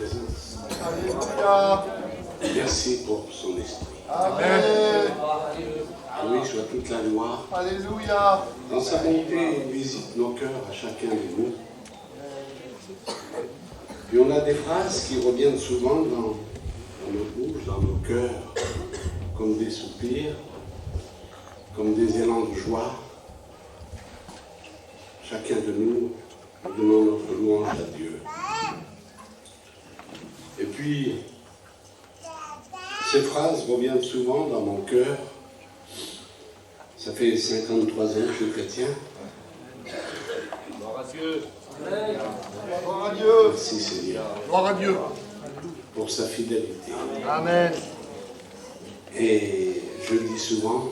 présence. Alléluia. Merci pour son esprit. Amen. À lui soit toute la gloire. Alléluia. Dans sa bonté, il visite nos cœurs à chacun de nous. Et on a des phrases qui reviennent souvent dans nos bouches, dans nos cœurs, comme des soupirs, comme des élans de joie. Chacun de nous donnons notre louange à Dieu. Et puis, ces phrases reviennent souvent dans mon cœur. Ça fait 53 ans que je suis chrétien. Gloire à Dieu. Gloire à Dieu. Merci Seigneur Gloire à Dieu. pour sa fidélité. Amen. Et je dis souvent,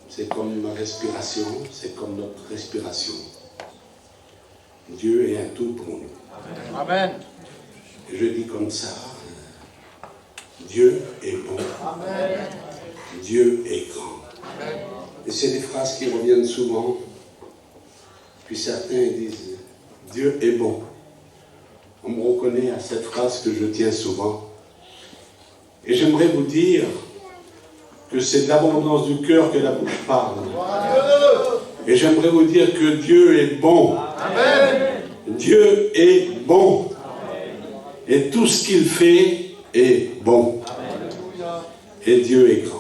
c'est comme ma respiration, c'est comme notre respiration. Dieu est un tout pour nous. Amen. Et je dis comme ça, Dieu est bon. Amen. Dieu est grand. Et c'est des phrases qui reviennent souvent. Puis certains disent, Dieu est bon. On me reconnaît à cette phrase que je tiens souvent. Et j'aimerais vous dire que c'est de l'abondance du cœur que la bouche parle. Et j'aimerais vous dire que Dieu est bon. Amen. Dieu est bon. Et tout ce qu'il fait est bon. Alléluia. Et Dieu est grand.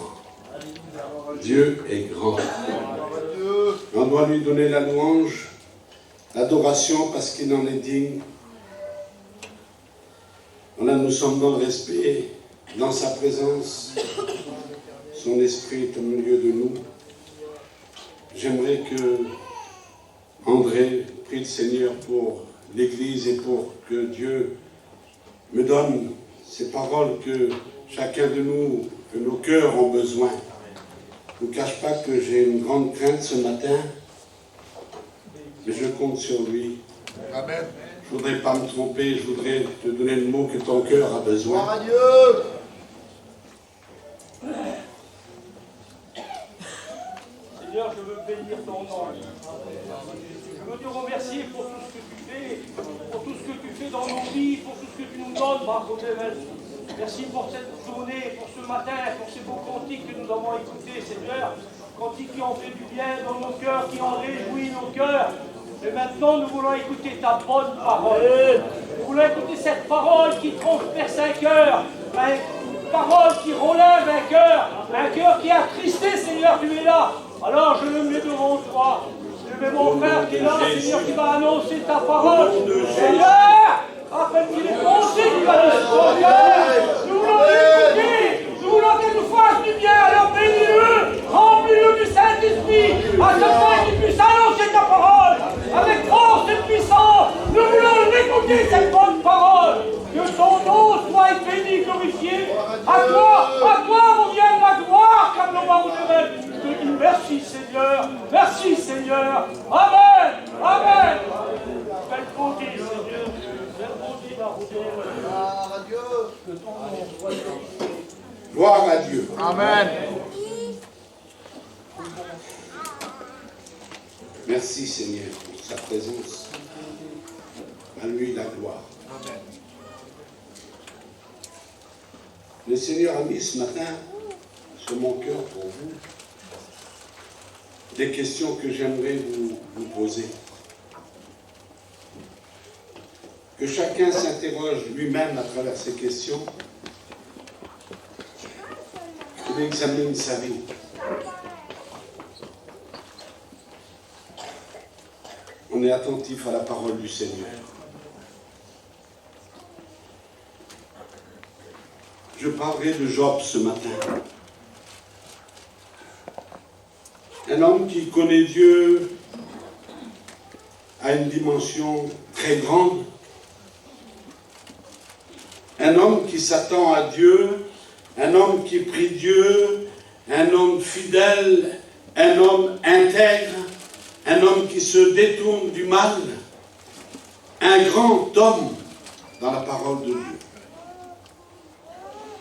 Dieu est grand. Gloire à Dieu. On doit lui donner la louange, l'adoration parce qu'il en est digne. Nous sommes dans le respect, dans sa présence. Son esprit est au milieu de nous. J'aimerais que André prie le Seigneur pour l'Église et pour que Dieu me donne ces paroles que chacun de nous, que nos cœurs ont besoin. Je ne vous cache pas que j'ai une grande crainte ce matin, mais je compte sur lui. Amen. Je ne voudrais pas me tromper, je voudrais te donner le mot que ton cœur a Gloire besoin. à Dieu. Seigneur, je veux bénir ton nom. Je veux te remercier pour tout ce que tu fais, pour tout ce que tu fais dans nos vies, pour tout ce que tu nous donnes, Marco Devel. Merci pour cette journée, pour ce matin, pour ces beaux cantiques que nous avons écoutés, Seigneur. Cantiques qui ont fait du bien dans nos cœurs, qui ont réjoui nos cœurs. Et maintenant, nous voulons écouter ta bonne parole. Nous voulons écouter cette parole qui transperce un cœur, une parole qui relève un cœur qui est attristé, Seigneur, tu es là. Alors je le mets devant toi. Je mets mon frère qui est là, Seigneur, qui va annoncer ta parole. Seigneur, afin qu'il ait pensé qu'il va nous sauver. Nous voulons l'écouter. Nous voulons qu'il nous fasse du bien. Alors bénis-le, remplis-le du Saint-Esprit, afin qu'il puisse annoncer ta parole avec force et puissance. Nous voulons l'écouter, cette bonne parole. Que ton nom soit béni, glorifié. À toi revienne la gloire, comme le roi de je te dis merci, Seigneur. Merci, Seigneur. Amen. Amen. Belle bonté, Seigneur. Belle bonté, la route. Gloire à Dieu. Que ton nom soit glorifié. Gloire à Dieu. Amen. Merci Seigneur pour sa présence. À lui la gloire. Amen. Le Seigneur a mis ce matin sur mon cœur pour vous des questions que j'aimerais vous poser. Que chacun s'interroge lui-même à travers ces questions. Qu'il examine sa vie. On est attentif à la parole du Seigneur. Je parlerai de Job ce matin. Un homme qui connaît Dieu à une dimension très grande. Un homme qui s'attend à Dieu, un homme qui prie Dieu, un homme fidèle, un homme intègre, un homme qui se détourne du mal, un grand homme dans la parole de Dieu.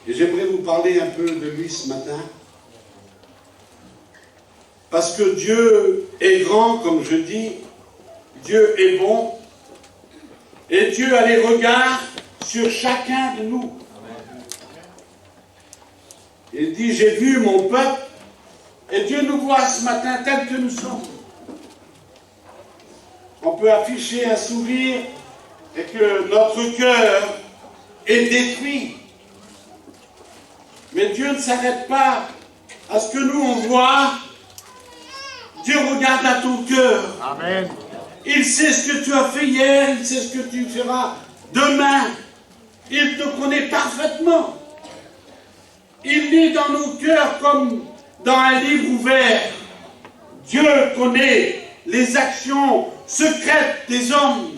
Et j'aimerais vous parler un peu de lui ce matin, parce que Dieu est grand, comme je dis, Dieu est bon, et Dieu a les regards sur chacun de nous. Il dit, j'ai vu mon peuple, et Dieu nous voit ce matin tel que nous sommes. On peut afficher un sourire et que notre cœur est détruit. Mais Dieu ne s'arrête pas à ce que nous on voit. Dieu regarde à ton cœur. Amen. Il sait ce que tu as fait hier, il sait ce que tu feras demain. Il te connaît parfaitement. Il lit dans nos cœurs comme dans un livre ouvert. Dieu connaît les actions secrètes des hommes.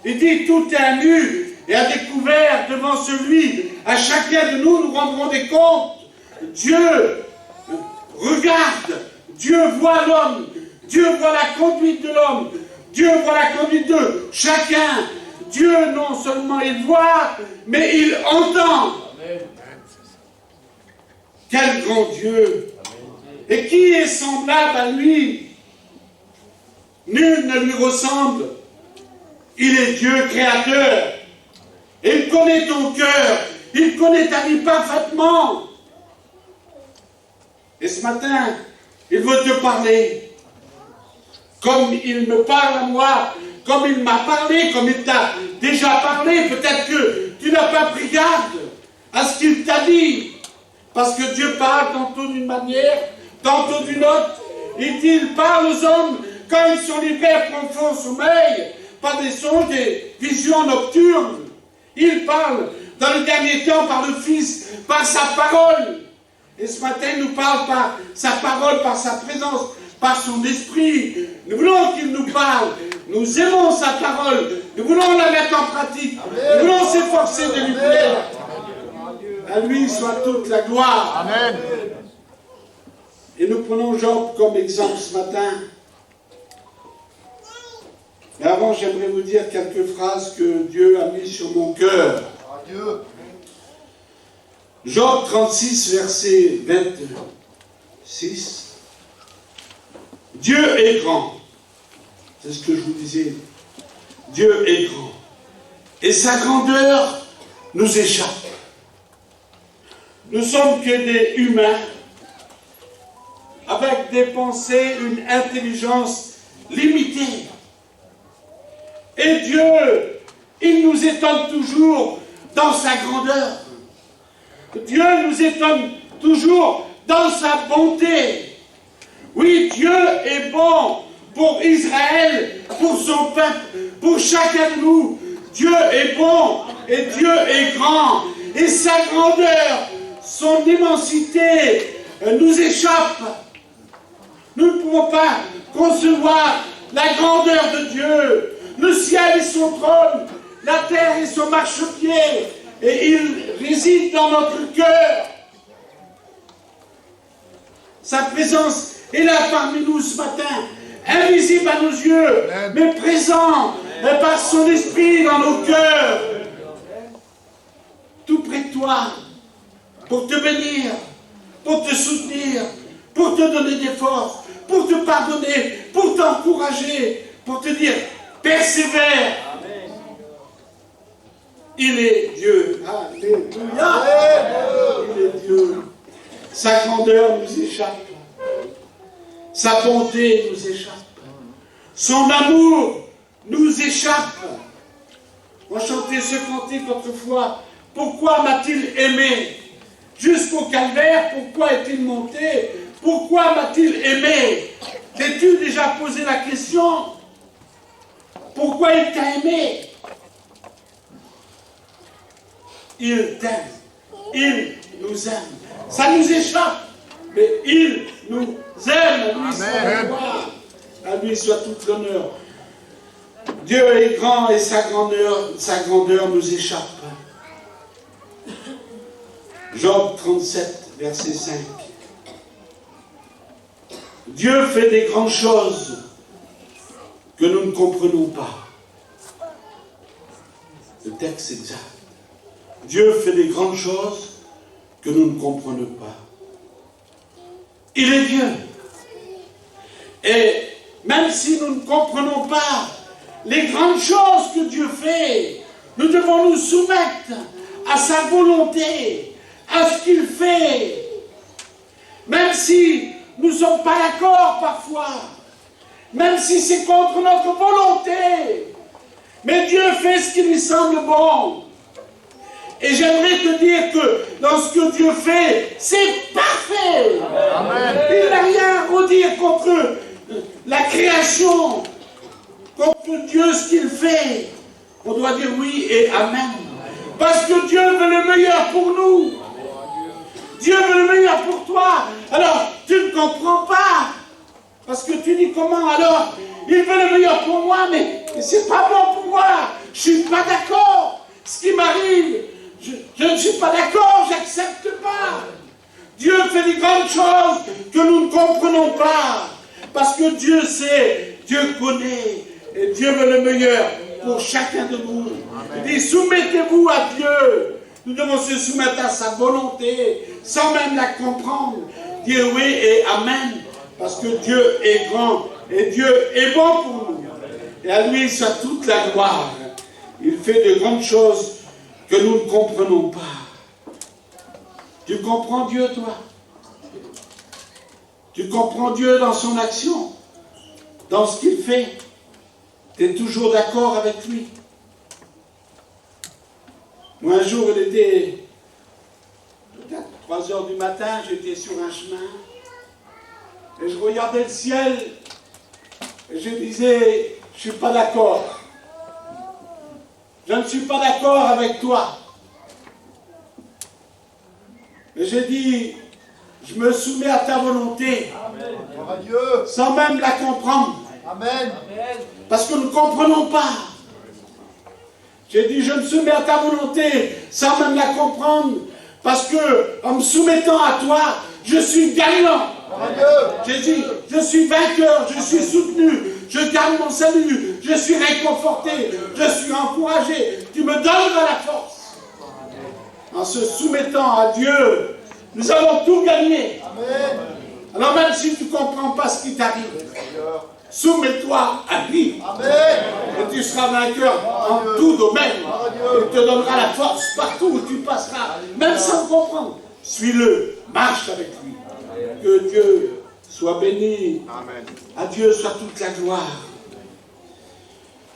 Il dit tout est à nu et à découvert devant celui. À chacun de nous, nous rendrons des comptes. Dieu regarde, Dieu voit l'homme, Dieu voit la conduite de l'homme, Dieu voit la conduite de chacun. Dieu non seulement il voit, mais il entend. Quel grand Dieu! Et qui est semblable à lui? Nul ne lui ressemble. Il est Dieu créateur. Et il connaît ton cœur. Il connaît ta vie parfaitement. Et ce matin, il veut te parler. Comme il me parle à moi, comme il m'a parlé, comme il t'a déjà parlé. Peut-être que tu n'as pas pris garde à ce qu'il t'a dit. Parce que Dieu parle tantôt d'une manière, tantôt d'une autre. Il parle aux hommes quand ils sont livrés à profond sommeil, pas des songes, des visions nocturnes. Il parle dans le dernier temps par le Fils, par sa parole. Et ce matin, il nous parle par sa parole, par sa présence, par son esprit. Nous voulons qu'il nous parle. Nous aimons sa parole. Nous voulons la mettre en pratique. Nous voulons s'efforcer de lui plaire. À lui soit toute la gloire. Amen. Et nous prenons Job comme exemple ce matin. Mais avant, j'aimerais vous dire quelques phrases que Dieu a mises sur mon cœur. Adieu. Job 36, verset 26. Dieu est grand. C'est ce que je vous disais. Dieu est grand. Et sa grandeur nous échappe. Nous sommes que des humains, avec des pensées, une intelligence limitée. Et Dieu, il nous étonne toujours dans sa grandeur. Dieu nous étonne toujours dans sa bonté. Oui, Dieu est bon pour Israël, pour son peuple, pour chacun de nous. Dieu est bon et Dieu est grand. Et sa grandeur, son immensité nous échappe. Nous ne pouvons pas concevoir la grandeur de Dieu. Le ciel est son trône, la terre est son marchepied, et il réside dans notre cœur. Sa présence est là parmi nous ce matin, invisible à nos yeux, mais présent par son esprit dans nos cœurs. Tout près de toi, pour te bénir, pour te soutenir, pour te donner des forces, pour te pardonner, pour t'encourager, pour te dire persévère. Amen. Il est Dieu. Alléluia. Il est Dieu. Sa grandeur nous échappe. Sa bonté nous échappe. Son amour nous échappe. On chantait ce cantique autrefois. Pourquoi m'a-t-il aimé jusqu'au calvaire? Pourquoi est-il monté? Pourquoi m'a-t-il aimé? T'es-tu déjà posé la question? Pourquoi il t'a aimé? Il t'aime. Il nous aime. Ça nous échappe. Mais il nous aime. À lui soit la gloire. À lui soit toute l'honneur. Dieu est grand et sa grandeur nous échappe. Job 37, verset 5. Dieu fait des grandes choses que nous ne comprenons pas. Le texte exact. Dieu fait des grandes choses que nous ne comprenons pas. Il est Dieu. Et même si nous ne comprenons pas les grandes choses que Dieu fait, Nous devons nous soumettre à sa volonté, à ce qu'il fait. Même si nous ne sommes pas d'accord parfois, même si c'est contre notre volonté, mais Dieu fait ce qui lui semble bon. Et j'aimerais te dire que dans ce que Dieu fait, c'est parfait. Amen. Il n'a rien à redire contre la création, contre Dieu, ce qu'il fait. On doit dire oui et amen. Parce que Dieu veut le meilleur pour nous. Dieu veut le meilleur pour toi. Alors, tu ne comprends pas. Parce que tu dis comment alors? Il veut le meilleur pour moi, mais c'est pas bon pour moi. Je suis pas d'accord. Ce qui m'arrive, je ne suis pas d'accord, j'accepte pas. Dieu fait des grandes choses que nous ne comprenons pas. Parce que Dieu sait, Dieu connaît, et Dieu veut le meilleur pour chacun de nous. Il dit, soumettez-vous à Dieu. Nous devons se soumettre à sa volonté, sans même la comprendre. Dire oui et amen. Parce que Dieu est grand, et Dieu est bon pour nous. Et à lui soit toute la gloire. Il fait de grandes choses que nous ne comprenons pas. Tu comprends Dieu, toi? Tu comprends Dieu dans son action, dans ce qu'il fait? Tu es toujours d'accord avec lui? Moi, un jour, il était peut-être 3 heures du matin, j'étais sur un chemin, et je regardais le ciel, et je disais, je ne suis pas d'accord. Je ne suis pas d'accord avec toi. Et j'ai dit, je me soumets à ta volonté. Amen. Gloire à Dieu. Sans même la comprendre. Amen. Parce que nous ne comprenons pas. J'ai dit, je me soumets à ta volonté sans même la comprendre. Parce que, en me soumettant à toi, je suis gagnant. Gloire à Dieu. J'ai dit, je suis vainqueur, je suis soutenu, je garde mon salut, je suis réconforté, je suis encouragé. Tu me donneras la force. En se soumettant à Dieu, nous allons tout gagner. Amen. Alors même si tu ne comprends pas ce qui t'arrive, soumets-toi à lui. Amen. Et tu seras vainqueur en tout domaine. Il te donnera la force partout où tu passeras, même sans comprendre. Suis-le, marche avec lui. Que Dieu soit béni. Amen. À Dieu soit toute la gloire.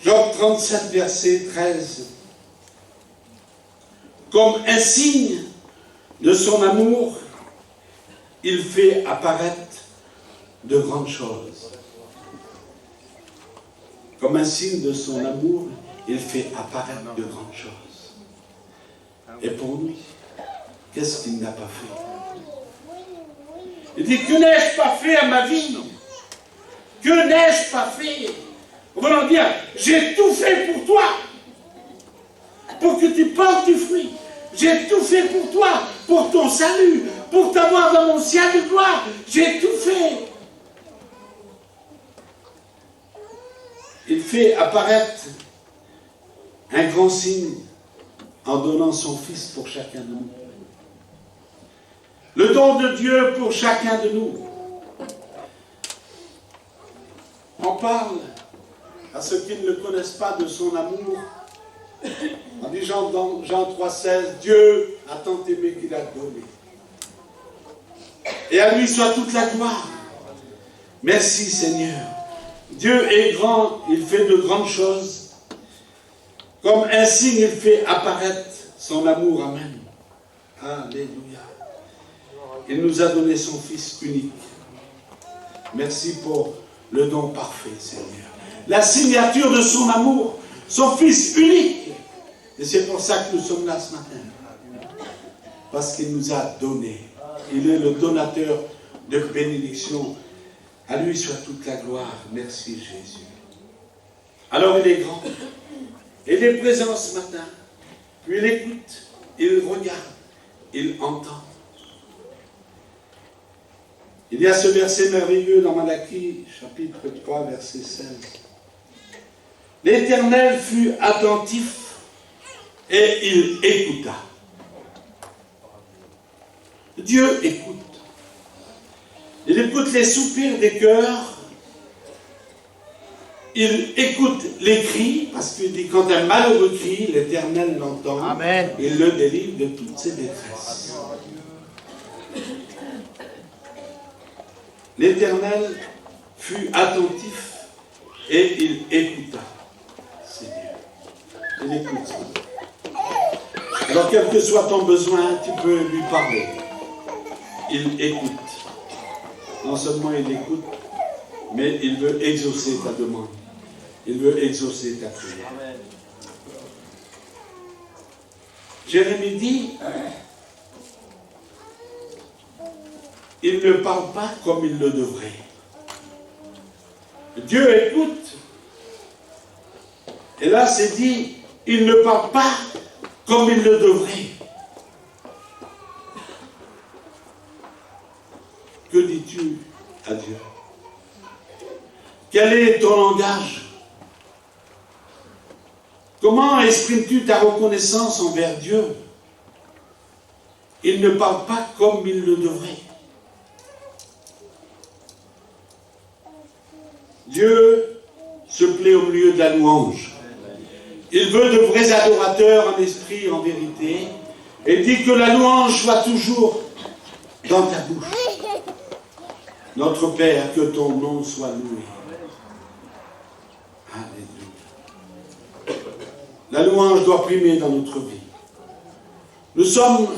Job 37, verset 13. Comme un signe de son amour, il fait apparaître de grandes choses. Comme un signe de son amour, il fait apparaître de grandes choses. Et pour nous, qu'est-ce qu'il n'a pas fait? Il dit, que n'ai-je pas fait à ma vie? Que n'ai-je pas fait? On va leur dire, j'ai tout fait pour toi, pour que tu portes du fruit. J'ai tout fait pour toi, pour ton salut, pour t'avoir dans mon ciel de gloire. J'ai tout fait. Il fait apparaître un grand signe en donnant son Fils pour chacun de nous. Le don de Dieu pour chacun de nous. On parle à ceux qui ne le connaissent pas de son amour. En disant dans Jean 3,16, Dieu a tant aimé qu'il a donné. Et à lui soit toute la gloire. Merci Seigneur. Dieu est grand, il fait de grandes choses. Comme un signe, il fait apparaître son amour. Amen. Alléluia. Il nous a donné son Fils unique. Merci pour le don parfait, Seigneur. La signature de son amour, son Fils unique. Et c'est pour ça que nous sommes là ce matin. Parce qu'il nous a donné. Il est le donateur de bénédiction. À lui soit toute la gloire. Merci Jésus. Alors il est grand. Il est présent ce matin. Puis il écoute, il regarde, il entend. Il y a ce verset merveilleux dans Malachie, chapitre 3, verset 16. L'Éternel fut attentif et il écouta. Dieu écoute. Il écoute les soupirs des cœurs Il écoute les cris, parce qu'il dit quand un malheureux crie, l'Éternel l'entend. Amen. Il le délivre de toutes ses détresses. L'Éternel fut attentif et il écouta. C'est Dieu. Il écoute. Alors, quel que soit ton besoin, tu peux lui parler. Il écoute. Non seulement il écoute, mais il veut exaucer ta demande. Il veut exaucer ta prière. Amen. Jérémie dit, il ne parle pas comme il le devrait. Dieu écoute. Et là, c'est dit, il ne parle pas comme il le devrait. Que dis-tu à Dieu? Quel est ton langage? Comment exprimes-tu ta reconnaissance envers Dieu? Il ne parle pas comme il le devrait. Dieu se plaît au milieu de la louange. Il veut de vrais adorateurs en esprit et en vérité. Et dit que la louange soit toujours dans ta bouche. Notre Père, que ton nom soit loué. Alléluia. La louange doit primer dans notre vie. Nous sommes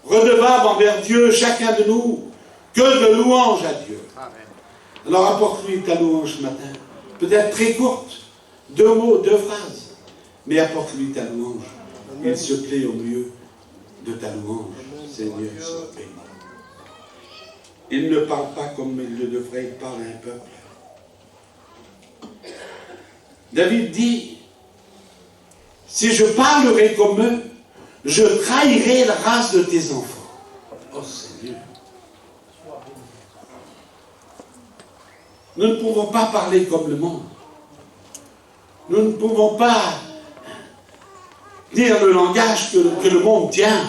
redevables envers Dieu, chacun de nous, que de louange à Dieu. Alors apporte-lui ta louange ce matin. Peut-être très courte, 2 mots, 2 phrases, mais apporte-lui ta louange. Il se plaît au milieu de ta louange. Seigneur, sois béni. Il ne parle pas comme il le devrait, il parle à un peuple. David dit, si je parlerai comme eux, je trahirai la race de tes enfants. Oh Seigneur. Nous ne pouvons pas parler comme le monde. Nous ne pouvons pas dire le langage que le monde tient.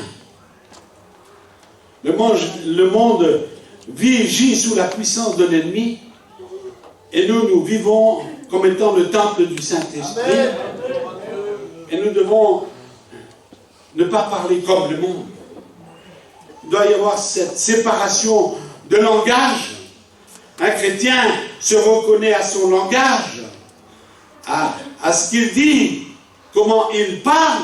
Le monde gît sous la puissance de l'ennemi et nous vivons comme étant le temple du Saint-Esprit. Et nous devons ne pas parler comme le monde. Il doit y avoir cette séparation de langage. Un chrétien se reconnaît à son langage, à ce qu'il dit, comment il parle.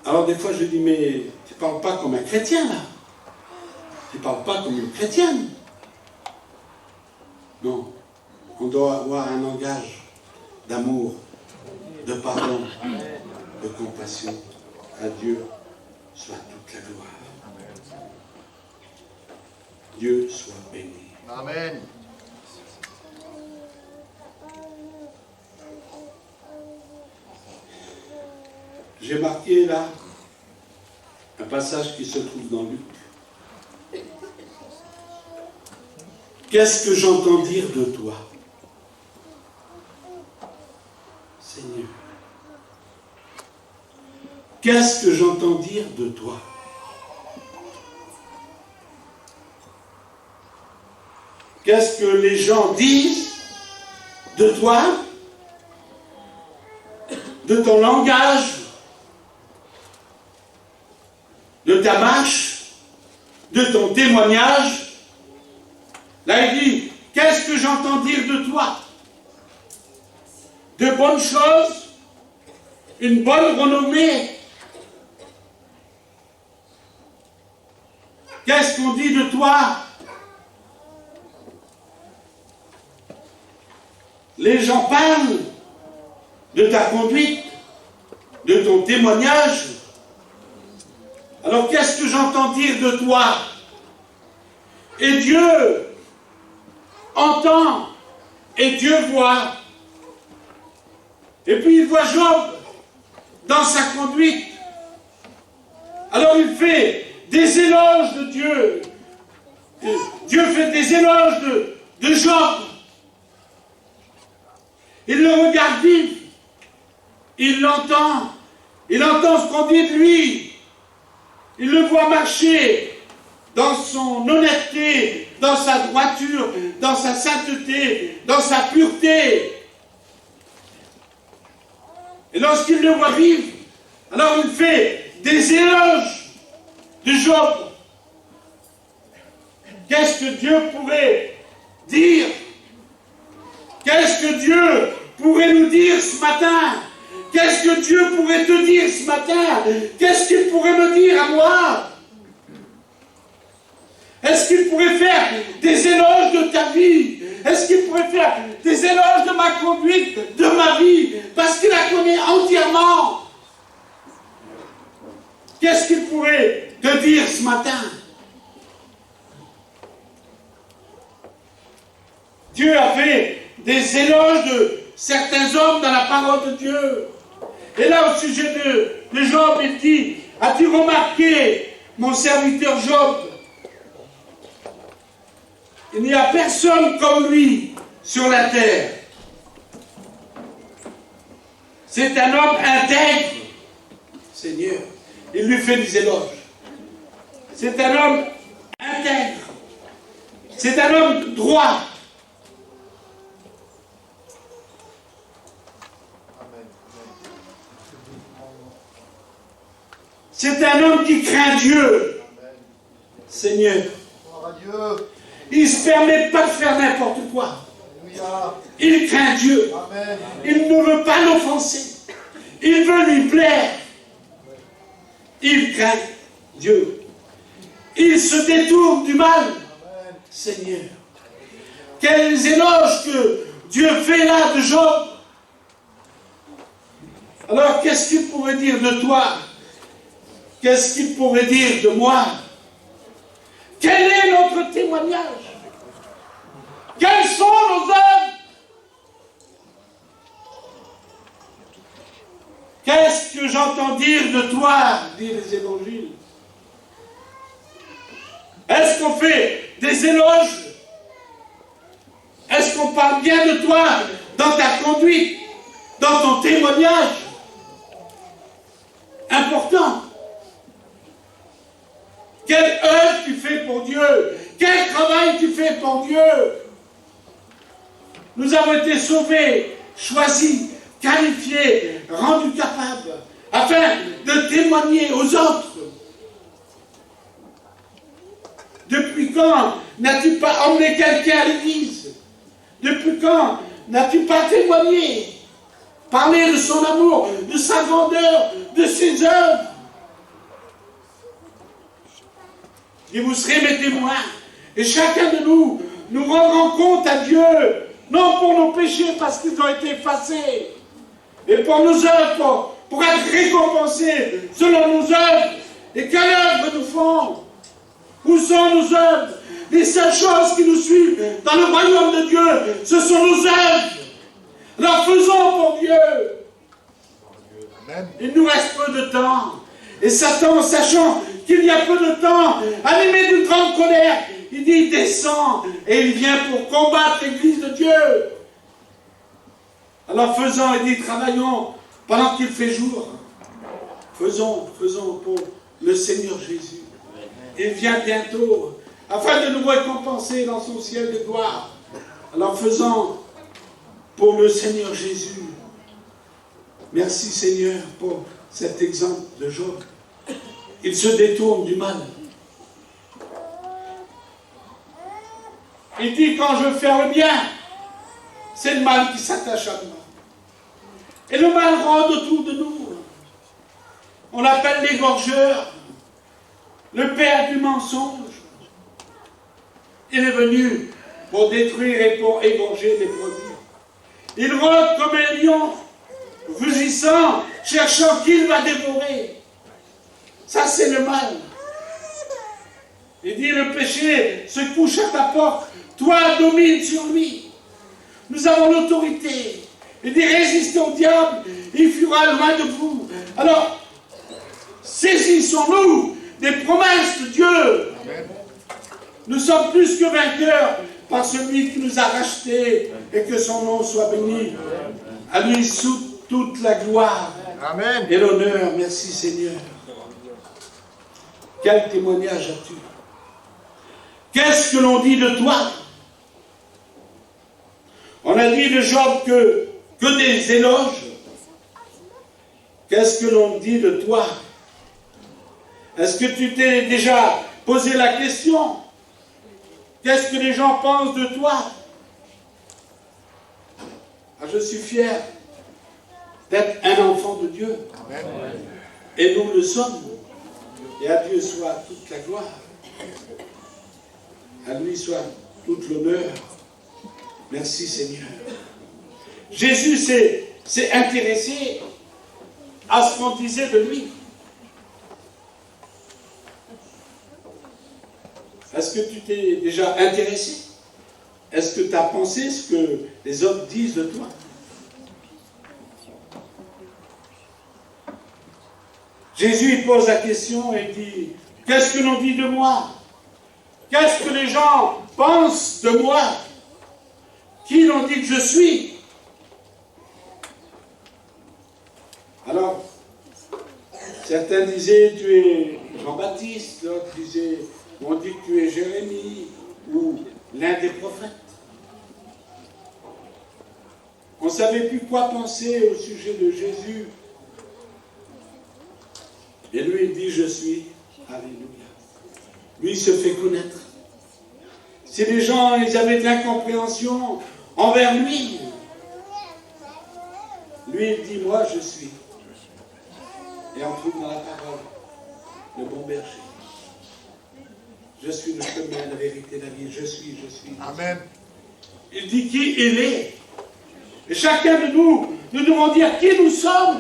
Alors des fois je dis, mais tu ne parles pas comme un chrétien là. Tu ne parles pas comme une chrétienne. Non, on doit avoir un langage d'amour, de pardon, de compassion. À Dieu soit toute la gloire. Dieu soit béni. Amen. J'ai marqué là un passage qui se trouve dans Luc. Qu'est-ce que j'entends dire de toi, Seigneur? Qu'est-ce que j'entends dire de toi? Qu'est-ce que les gens disent de toi, de ton langage, de ta marche, de ton témoignage? Là, il dit, qu'est-ce que j'entends dire de toi? De bonnes choses, une bonne renommée. Qu'est-ce qu'on dit de toi? Les gens parlent de ta conduite, de ton témoignage. Alors qu'est-ce que j'entends dire de toi? Et Dieu entend, et Dieu voit. Et puis il voit Job dans sa conduite. Alors il fait des éloges de Dieu. Dieu fait des éloges de Job. Il le regarde vivre. Il l'entend. Il entend ce qu'on dit de lui. Il le voit marcher dans son honnêteté, dans sa droiture, dans sa sainteté, dans sa pureté. Et lorsqu'il le voit vivre, alors il fait des éloges de Job. Qu'est-ce que Dieu pourrait dire? Qu'est-ce que Dieu pourrait nous dire ce matin? Qu'est-ce que Dieu pourrait te dire ce matin? Qu'est-ce qu'il pourrait me dire à moi? Est-ce qu'il pourrait faire des éloges de ta vie? Est-ce qu'il pourrait faire des éloges de ma conduite, de ma vie? Parce qu'il la connaît entièrement. Qu'est-ce qu'il pourrait te dire ce matin? Dieu a fait des éloges de certains hommes dans la parole de Dieu. Et là, au sujet de Job, il dit, as-tu remarqué, mon serviteur Job? Il n'y a personne comme lui sur la terre. C'est un homme intègre, Seigneur. Il lui fait des éloges. C'est un homme intègre. C'est un homme droit. C'est un homme qui craint Dieu, Seigneur. Il ne se permet pas de faire n'importe quoi. Il craint Dieu. Il ne veut pas l'offenser. Il veut lui plaire. Il craint Dieu. Il se détourne du mal, Seigneur. Quels éloges que Dieu fait là de Job. Alors qu'est-ce qu'il pourrait dire de toi? Qu'est-ce qu'il pourrait dire de moi? Quel est notre témoignage? Quelles sont nos œuvres? Qu'est-ce que j'entends dire de toi, disent les évangiles? Est-ce qu'on fait des éloges? Est-ce qu'on parle bien de toi dans ta conduite, dans ton témoignage? Important. Quelle œuvre tu fais pour Dieu? Quel travail tu fais pour Dieu? Nous avons été sauvés, choisis, qualifiés, rendus capables, afin de témoigner aux autres. Depuis quand n'as-tu pas emmené quelqu'un à l'église? Depuis quand n'as-tu pas témoigné? Parler de son amour, de sa grandeur, de ses œuvres? Et vous serez mes témoins. Et chacun de nous, nous rendrons compte à Dieu, non pour nos péchés parce qu'ils ont été effacés, et pour nos œuvres, pour être récompensés selon nos œuvres. Et quelle œuvre nous font? Où sont nos œuvres? Les seules choses qui nous suivent dans le royaume de Dieu, ce sont nos œuvres. Alors faisons pour Dieu. Il nous reste peu de temps. Et Satan, sachant qu'il y a peu de temps, animé d'une grande colère, il dit, il descend et il vient pour combattre l'église de Dieu. Alors faisons, il dit, travaillons pendant qu'il fait jour. Faisons pour le Seigneur Jésus. Il vient bientôt, afin de nous récompenser dans son ciel de gloire. Alors faisons pour le Seigneur Jésus. Merci Seigneur pour cet exemple de Job. Il se détourne du mal. Il dit, quand je fais le bien, c'est le mal qui s'attache à moi. Et le mal rôde autour de nous. On l'appelle l'égorgeur, le père du mensonge. Il est venu pour détruire et pour égorger les brebis. Il rôde comme un lion, rugissant, cherchant qui il va dévorer. Ça, c'est le mal. Il dit, le péché se couche à ta porte. Toi, domine sur lui. Nous avons l'autorité. Il dit, résistez au diable, il fuira loin de vous. Alors, saisissons-nous des promesses de Dieu. Nous sommes plus que vainqueurs par celui qui nous a rachetés, et que son nom soit béni. À lui toute la gloire. Amen. Et l'honneur. Merci Seigneur. Quel témoignage as-tu? Qu'est-ce que l'on dit de toi? On a dit de Job que des éloges. Qu'est-ce que l'on dit de toi? Est-ce que tu t'es déjà posé la question? Qu'est-ce que les gens pensent de toi? Ah, je suis fier d'être un enfant de Dieu. Amen. Et nous le sommes. Et à Dieu soit toute la gloire. À lui soit toute l'honneur. Merci Seigneur. Jésus s'est intéressé à ce qu'on disait de lui. Est-ce que tu t'es déjà intéressé? Est-ce que tu as pensé ce que les autres disent de toi? Jésus il pose la question et dit, qu'est-ce que l'on dit de moi? Qu'est-ce que les gens pensent de moi? Qui l'on dit que je suis? Alors, certains disaient, tu es Jean-Baptiste, d'autres disaient, on dit que tu es Jérémie, ou l'un des prophètes. On ne savait plus quoi penser au sujet de Jésus. Et lui, il dit, je suis. Alléluia. Lui, il se fait connaître. Si les gens, ils avaient de l'incompréhension envers lui, lui, il dit, moi, je suis. Et on trouve dans la parole le bon berger. Je suis le chemin, la vérité, la vie. Je suis. Amen. Il dit qui il est. Et chacun de nous, nous devons dire qui nous sommes.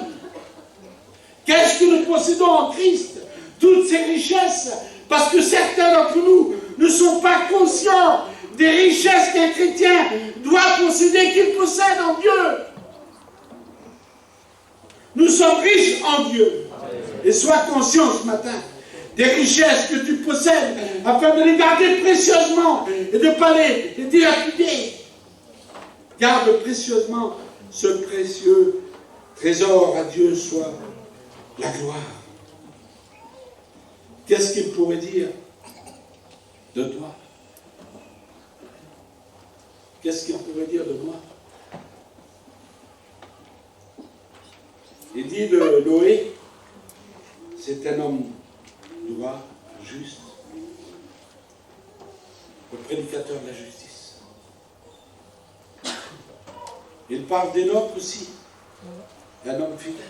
Qu'est-ce que nous possédons en Christ? Toutes ces richesses. Parce que certains d'entre nous ne sont pas conscients des richesses qu'un chrétien doit posséder, qu'il possède en Dieu. Nous sommes riches en Dieu. Et sois conscient ce matin des richesses que tu possèdes, afin de les garder précieusement et de ne pas les dilapider. Garde précieusement ce précieux trésor. À Dieu soit la gloire. Qu'est-ce qu'il pourrait dire de toi? Qu'est-ce qu'il pourrait dire de moi? Il dit de Noé, c'est un homme droit, juste, le prédicateur de la justice. Il parle d'Enoch aussi, un homme fidèle.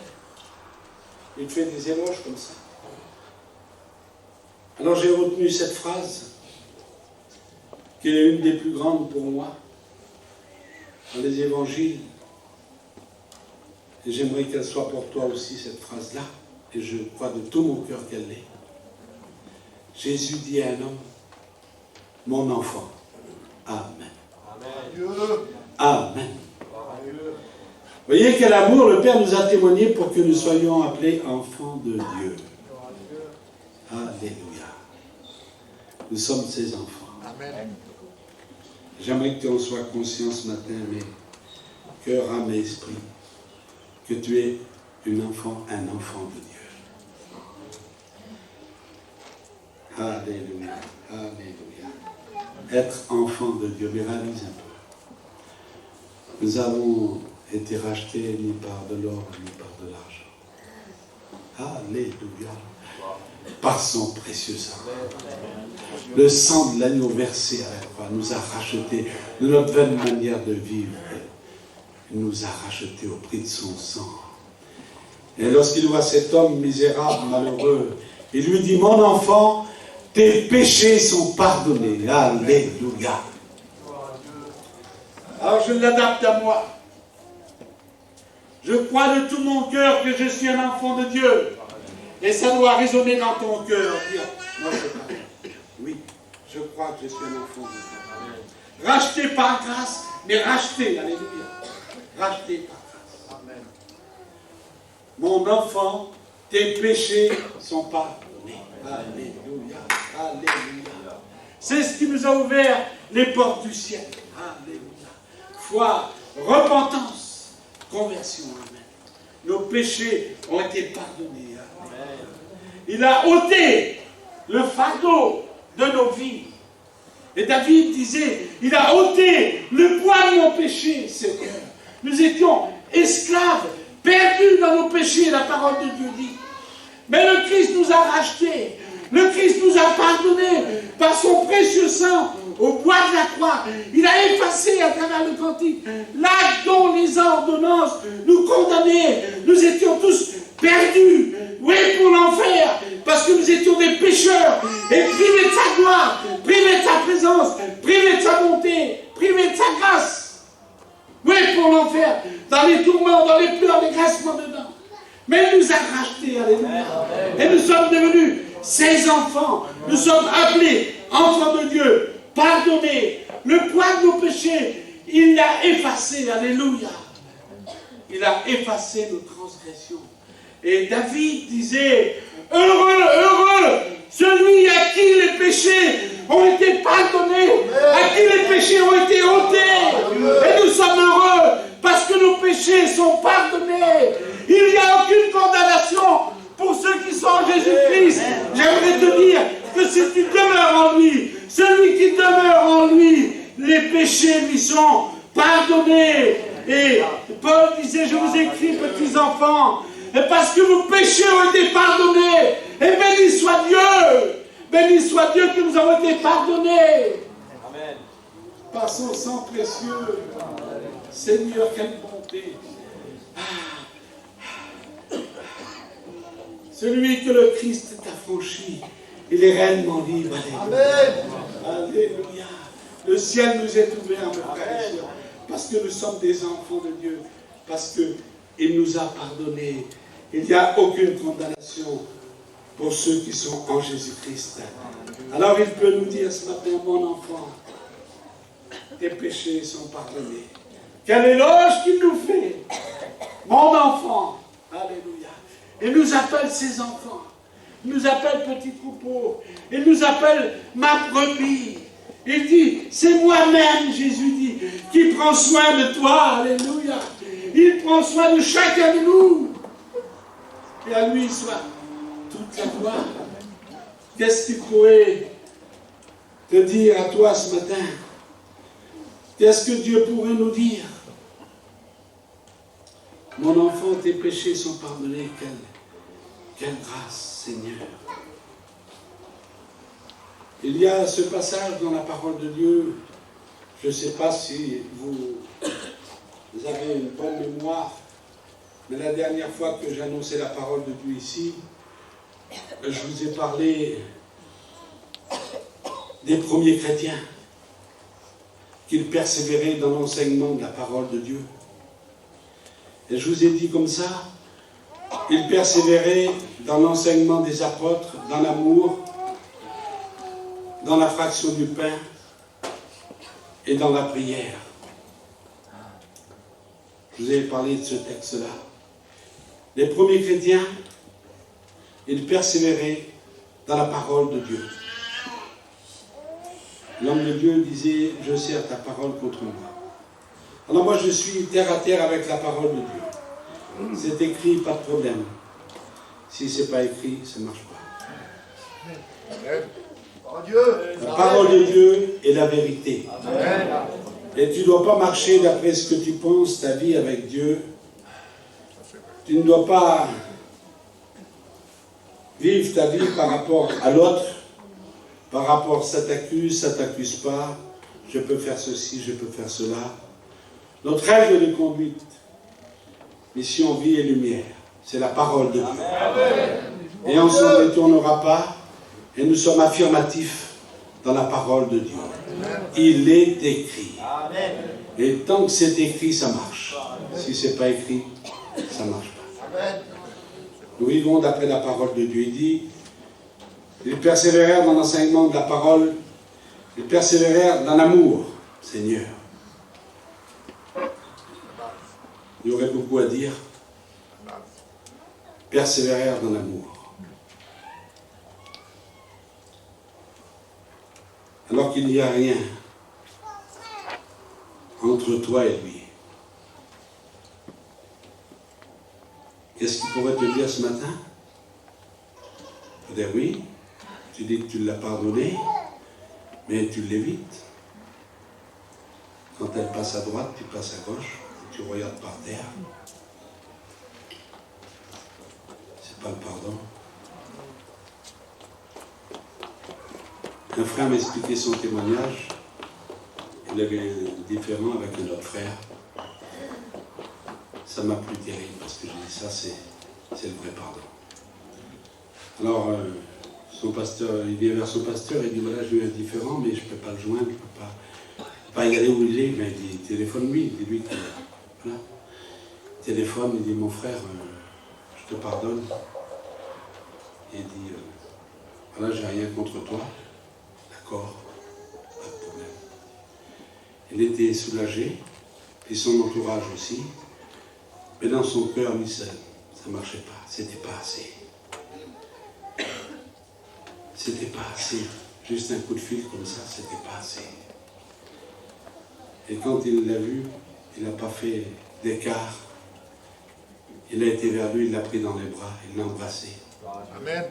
Il fait des éloges comme ça. Alors j'ai retenu cette phrase, qui est une des plus grandes pour moi, dans les évangiles. Et j'aimerais qu'elle soit pour toi aussi, cette phrase-là. Et je crois de tout mon cœur qu'elle l'est. Jésus dit à un homme, mon enfant, Amen. Amen. Vous voyez quel amour le Père nous a témoigné pour que nous soyons appelés enfants de Dieu. Alléluia. Nous sommes ses enfants. Amen. J'aimerais que tu en sois conscient ce matin, mais cœur, âme et esprit, que tu es un enfant de Dieu. Alléluia. Alléluia. Être enfant de Dieu, mais réalise un peu. Nous avons été rachetés ni par de l'or, ni par de l'argent. Alléluia. Par son précieux sang. Le sang de l'agneau versé à la croix nous a rachetés de notre vaine manière de vivre. Il nous a rachetés au prix de son sang. Et lorsqu'il voit cet homme misérable, malheureux, il lui dit, mon enfant, tes péchés sont pardonnés. Alléluia. Alors je l'adapte à moi. Je crois de tout mon cœur que je suis un enfant de Dieu. Et ça doit résonner dans ton cœur. Dire, moi je parle. Oui, je crois que je suis un enfant de Dieu. Racheté par grâce, mais racheté. Alléluia. Racheté par grâce. Amen. Mon enfant, tes péchés sont pardonnés. Alléluia. Alléluia. C'est ce qui nous a ouvert les portes du ciel. Alléluia. Foi, repentance, conversion. Amen. Nos péchés ont été pardonnés. Amen. Il a ôté le fardeau de nos vies. Et David disait, il a ôté le poids de mon péché, Seigneur. Nous étions esclaves, perdus dans nos péchés, la parole de Dieu dit. Mais le Christ nous a rachetés. Le Christ nous a pardonnés par son précieux sang au bois de la croix. Il a effacé à travers le cantique l'acte dont les ordonnances nous condamnaient. Nous étions tous perdus. Oui, pour l'enfer, parce que nous étions des pécheurs et privés de sa gloire, privés de sa présence, privés de sa bonté, privés de sa grâce. Oui, pour l'enfer, dans les tourments, dans les pleurs, les grincements dedans. Mais il nous a rachetés, alléluia. Et nous sommes devenus ses enfants. Nous sommes appelés enfants de Dieu, pardonnés. Le poids de nos péchés, il l'a effacé, alléluia. Il a effacé nos transgressions. Et David disait, heureux, heureux, celui à qui les péchés ont été pardonnés, à qui les péchés ont été ôtés. Et nous sommes heureux parce que nos péchés sont pardonnés. Il n'y a aucune condamnation pour ceux qui sont en Jésus-Christ. J'aimerais te dire que si tu demeures en lui, celui qui demeure en lui, les péchés lui sont pardonnés. Et Paul disait, je vous écris, petits enfants, parce que vos péchés ont été pardonnés. Et béni soit Dieu. Béni soit Dieu que nous avons été pardonnés. Amen. Par son sang précieux. Seigneur, quelle bonté. Celui que le Christ est affranchi, il est réellement libre. Amen. Alléluia. Le ciel nous est ouvert, mes frères et sœurs, parce que nous sommes des enfants de Dieu, parce qu'il nous a pardonnés. Il n'y a aucune condamnation pour ceux qui sont en Jésus-Christ. Alors il peut nous dire ce matin, mon enfant, tes péchés sont pardonnés. Quel éloge qu'il nous fait, mon enfant. Alléluia. Il nous appelle ses enfants. Il nous appelle petit troupeau. Il nous appelle ma brebis. Il dit, c'est moi-même, Jésus dit, qui prend soin de toi. Alléluia. Il prend soin de chacun de nous. Et à lui soit toute la gloire. Qu'est-ce qu'il pourrait te dire à toi ce matin? Qu'est-ce que Dieu pourrait nous dire? Mon enfant, tes péchés sont pardonnés. Quelle grâce, Seigneur. Il y a ce passage dans la parole de Dieu. Je ne sais pas si vous avez une bonne mémoire, mais la dernière fois que j'ai annoncé la parole de Dieu ici, je vous ai parlé des premiers chrétiens, qu'ils persévéraient dans l'enseignement de la parole de Dieu. Et je vous ai dit comme ça, ils persévéraient dans l'enseignement des apôtres, dans l'amour, dans la fraction du pain et dans la prière. Je vous ai parlé de ce texte-là. Les premiers chrétiens, ils persévéraient dans la parole de Dieu. L'homme de Dieu disait, je sers ta parole contre moi. Alors moi je suis terre à terre avec la parole de Dieu. C'est écrit, pas de problème. Si c'est pas écrit, ça ne marche pas. La parole de Dieu est la vérité. Et tu ne dois pas marcher d'après ce que tu penses, ta vie avec Dieu. Tu ne dois pas vivre ta vie par rapport à l'autre, par rapport ça t'accuse pas, je peux faire ceci, je peux faire cela. Notre règle de conduite, mission, vie et lumière, c'est la parole de Dieu. Et on ne s'en détournera pas, et nous sommes affirmatifs dans la parole de Dieu. Il est écrit. Et tant que c'est écrit, ça marche. Si ce n'est pas écrit, ça ne marche pas. Nous vivons d'après la parole de Dieu. Il dit, ils persévérèrent dans l'enseignement de la parole, ils persévérèrent dans l'amour, Seigneur. Il y aurait beaucoup à dire. Persévérèrent dans l'amour. Alors qu'il n'y a rien entre toi et lui. Qu'est-ce qu'il pourrait te dire ce matin? Peut-être oui, tu dis que tu l'as pardonné, Mais tu l'évites. Quand elle passe à droite, tu passes à gauche, tu regardes par terre. C'est pas le pardon. Un frère m'expliquait son témoignage. Il avait un différend avec un autre frère. Ça m'a plu terrible parce que j'ai dit ça, c'est le vrai pardon. Alors, son pasteur, il vient vers son pasteur et dit voilà, j'ai eu un différend, mais je ne peux pas le joindre, je ne peux pas y aller où il est. Mais il dit téléphone-lui, dis-lui que. Voilà. Téléphone, il dit mon frère, je te pardonne. Il dit voilà, j'ai rien contre toi. D'accord, pas de problème. Il était soulagé, puis son entourage aussi. Mais dans son cœur, lui, ça ne marchait pas, c'était pas assez. C'était pas assez. Juste un coup de fil comme ça, c'était pas assez. Et quand il l'a vu, il n'a pas fait d'écart. Il a été vers lui, il l'a pris dans les bras, il l'a embrassé. Amen.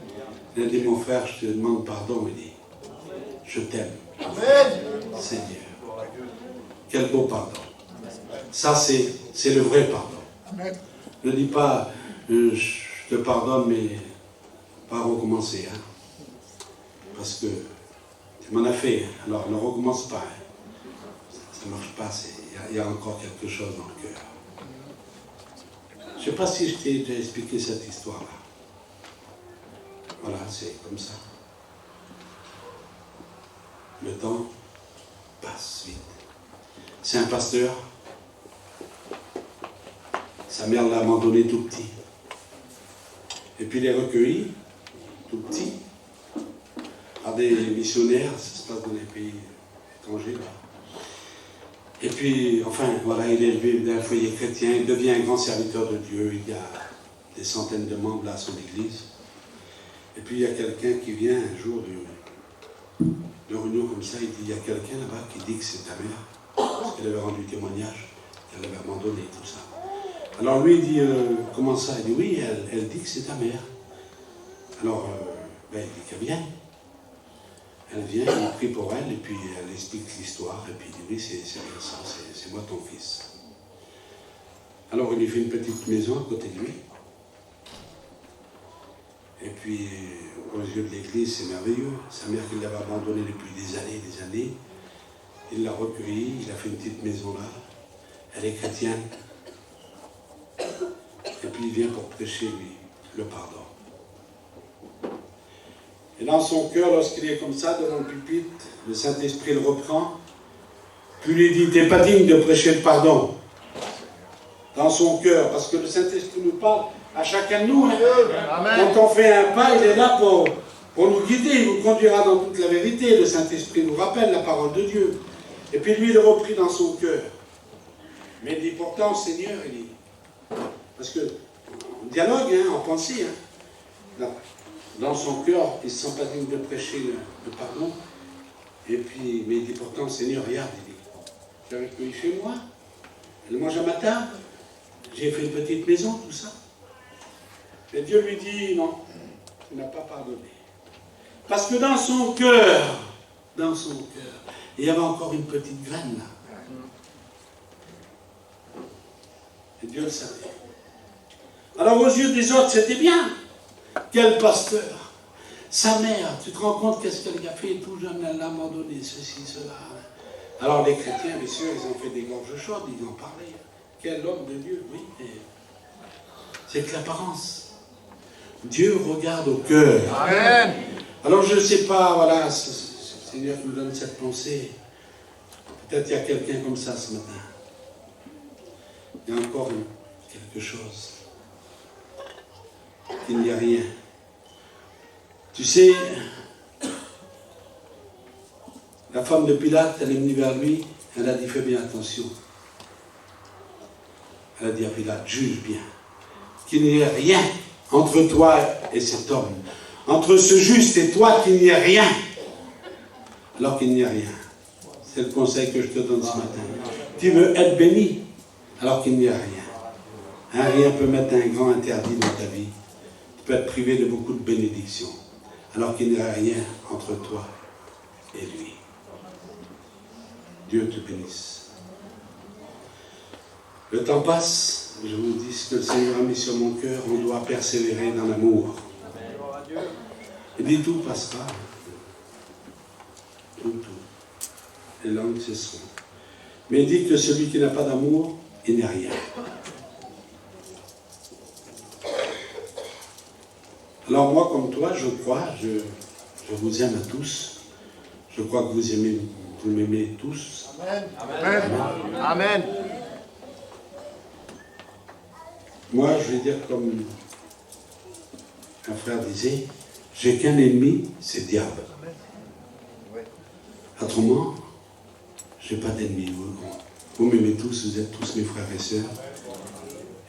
Il a dit, mon frère, je te demande pardon. Il dit, je t'aime. Amen. Seigneur. Quel beau pardon. Ça, c'est le vrai pardon. Amen. Ne dis pas, je te pardonne, mais pas recommencer. Hein. Parce que tu m'en as fait, alors ne recommence pas. Hein. Ça ne marche pas, il y a encore quelque chose dans le cœur. Je ne sais pas si je t'ai déjà expliqué cette histoire-là. Voilà, c'est comme ça. Le temps passe vite. C'est un pasteur. Sa mère l'a abandonné tout petit. Et puis il est recueilli, tout petit, par des missionnaires, ça se passe dans les pays étrangers. Là. Et puis, enfin, voilà, il est élevé dans un foyer chrétien, il devient un grand serviteur de Dieu, il y a des centaines de membres là à son église. Et puis il y a quelqu'un qui vient un jour de réunion comme ça, il dit, il y a quelqu'un là-bas qui dit que c'est ta mère, parce qu'elle avait rendu témoignage, qu'elle avait abandonné tout ça. Alors lui, il dit, comment ça? Il dit, oui, elle dit que c'est ta mère. Alors, il dit qu'elle vient. Elle vient, il prie pour elle, et puis elle explique l'histoire, et puis il dit, oui, c'est bien ça, c'est moi ton fils. Alors il lui fait une petite maison à côté de lui. Et puis, aux yeux de l'église, c'est merveilleux. Sa mère qui l'avait abandonné depuis des années, il l'a recueillie, il a fait une petite maison là. Elle est chrétienne. Et puis il vient pour prêcher, lui, le pardon. Et dans son cœur, lorsqu'il est comme ça, devant le pupitre, le Saint-Esprit le reprend, puis lui dit, t'es pas digne de prêcher le pardon. Dans son cœur, parce que le Saint-Esprit nous parle à chacun de nous. Hein. Amen. Quand on fait un pas, il est là pour nous guider, il nous conduira dans toute la vérité. Le Saint-Esprit nous rappelle la parole de Dieu. Et puis lui, il le reprit dans son cœur. Mais il dit, pourtant, Seigneur, il dit, parce que, en dialogue, hein, en pensée, hein, dans son cœur, il ne se sent pas digne de prêcher le pardon. Et puis, mais il dit, pourtant, Seigneur, regarde, il dit, j'ai recueilli chez moi, elle mange à ma table, j'ai fait une petite maison, tout ça. Et Dieu lui dit, non, tu n'as pas pardonné. Parce que dans son cœur, il y avait encore une petite graine là. Et Dieu le savait. Alors aux yeux des autres, c'était bien. Quel pasteur. Sa mère, tu te rends compte qu'est-ce qu'elle a fait tout jeune, elle l'a abandonné, ceci, cela. Alors les chrétiens, bien sûr, ils ont fait des gorges chaudes, ils ont parlé. Quel homme de Dieu, oui. C'est que l'apparence. Dieu regarde au cœur. Amen. Alors je ne sais pas, voilà, Seigneur nous donne cette pensée. Peut-être il y a quelqu'un comme ça ce matin. Il y a encore quelque chose. Il n'y a rien. Tu sais, la femme de Pilate, elle est venue vers lui, elle a dit, fais bien attention. Elle a dit à Pilate, juge bien, qu'il n'y ait rien entre toi et cet homme. Entre ce juste et toi, qu'il n'y ait rien. Alors qu'il n'y a rien. C'est le conseil que je te donne ce matin. Tu veux être béni, alors qu'il n'y a rien. Un rien peut mettre un grand interdit dans ta vie. Tu peux être privé de beaucoup de bénédictions, alors qu'il n'y a rien entre toi et lui. Dieu te bénisse. Le temps passe, je vous dis ce que le Seigneur a mis sur mon cœur, on doit persévérer dans l'amour. Il dit tout passera. Tout. Les langues cesseront. Mais il dit que celui qui n'a pas d'amour, il n'est rien. Alors moi, comme toi, je crois, je vous aime à tous. Je crois que vous m'aimez tous. Amen. Amen. Moi, je vais dire comme un frère disait, j'ai qu'un ennemi, c'est le diable. Autrement, je n'ai pas d'ennemi. Vous m'aimez tous, vous êtes tous mes frères et sœurs.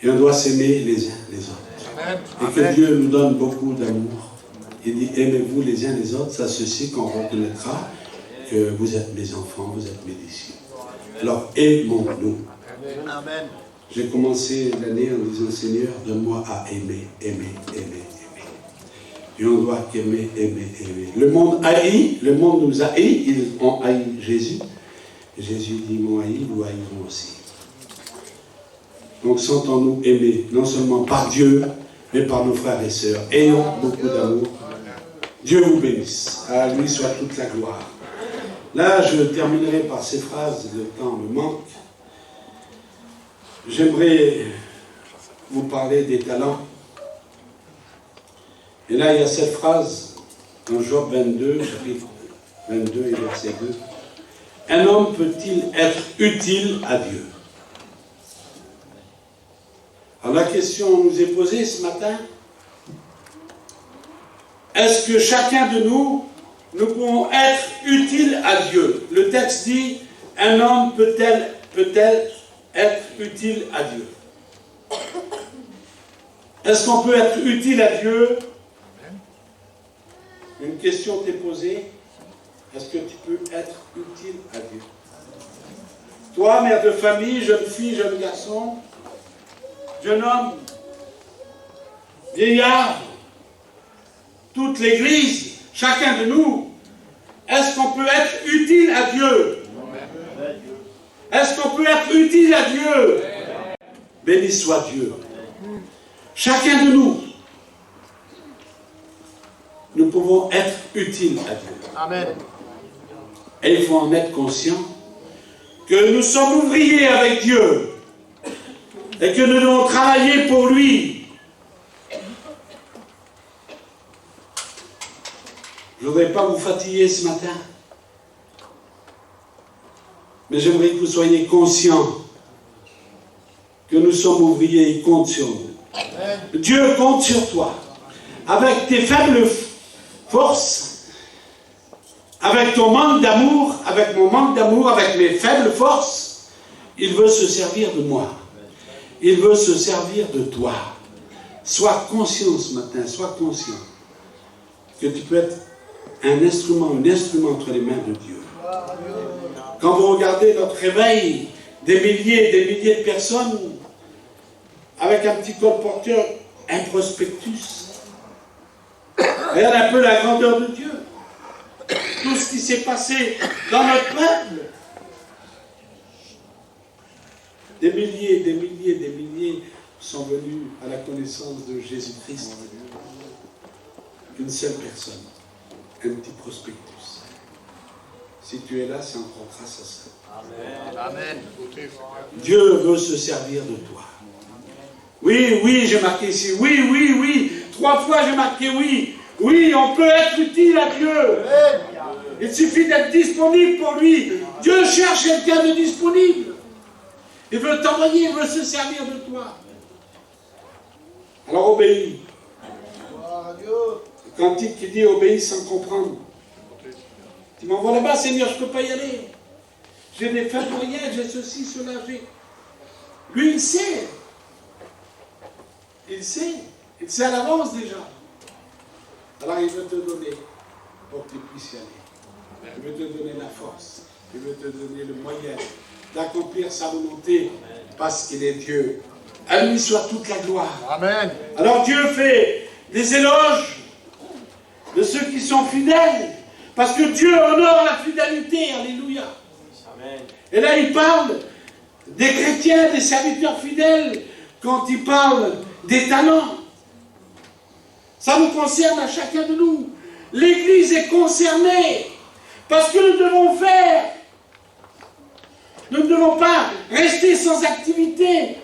Et on doit s'aimer les uns les autres. Amen. Et que Dieu nous donne beaucoup d'amour. Il dit, aimez-vous les uns les autres, ça ceci qu'on reconnaîtra que vous êtes mes enfants, vous êtes mes disciples. Alors, aimons-nous. Amen. J'ai commencé l'année en disant, Seigneur, donne-moi à aimer. Et on doit aimer. Le monde haït, le monde nous haït, ils ont haï Jésus. Et Jésus dit, ils m'ont haï, vous haïront aussi. Donc sentons-nous aimés, non seulement par Dieu, mais par nos frères et sœurs. Ayons beaucoup d'amour. Dieu vous bénisse. À lui soit toute la gloire. Là, je terminerai par ces phrases, le temps me manque. J'aimerais vous parler des talents. Et là, il y a cette phrase dans Job 22, chapitre 22 et verset 2. Un homme peut-il être utile à Dieu? Alors la question nous est posée ce matin. Est-ce que chacun de nous pouvons être utiles à Dieu? Le texte dit, un homme peut-elle être utile à Dieu? Est-ce qu'on peut être utile à Dieu? Une question t'est posée. Est-ce que tu peux être utile à Dieu? Toi, mère de famille, jeune fille, jeune garçon, jeune homme, vieillard, toute l'Église, chacun de nous, est-ce qu'on peut être utile à Dieu? Est-ce qu'on peut être utile à Dieu? Béni soit Dieu. Chacun de nous pouvons être utiles à Dieu. Amen. Et il faut en être conscient que nous sommes ouvriers avec Dieu et que nous devons travailler pour lui. Je ne voudrais pas vous fatiguer ce matin, mais j'aimerais que vous soyez conscients que nous sommes ouvriers, il compte sur nous. Amen. Dieu compte sur toi. Avec tes faibles forces, avec ton manque d'amour, avec mon manque d'amour, avec mes faibles forces, il veut se servir de moi. Il veut se servir de toi. Sois conscient ce matin, sois conscient que tu peux être un instrument entre les mains de Dieu. Quand vous regardez notre réveil, des milliers de personnes, avec un petit colporteur, un prospectus, regarde un peu la grandeur de Dieu. Tout ce qui s'est passé dans notre peuple. Des milliers sont venus à la connaissance de Jésus-Christ. Une seule personne, un petit prospectus. Si tu es là, c'est encore grâce à ça. Amen. Dieu veut se servir de toi. Oui, j'ai marqué ici. Oui. 3 fois j'ai marqué oui. Oui, on peut être utile à Dieu. Il suffit d'être disponible pour lui. Dieu cherche quelqu'un de disponible. Il veut t'envoyer, il veut se servir de toi. Alors obéis. Le cantique qui dit obéis sans comprendre. Tu m'envoies là-bas, Seigneur, je ne peux pas y aller. J'ai des faibles moyens, j'ai ceci, cela, j'ai. Lui, il sait. Il sait à l'avance déjà. Alors il veut te donner pour que tu puisses y aller. Il veut te donner la force. Il veut te donner le moyen d'accomplir sa volonté parce qu'il est Dieu. À lui soit toute la gloire. Amen. Alors Dieu fait des éloges de ceux qui sont fidèles parce que Dieu honore la fidélité. Alléluia. Et là, il parle des chrétiens, des serviteurs fidèles, quand il parle des talents. Ça nous concerne à chacun de nous. L'Église est concernée parce que nous devons faire. Nous ne devons pas rester sans activité.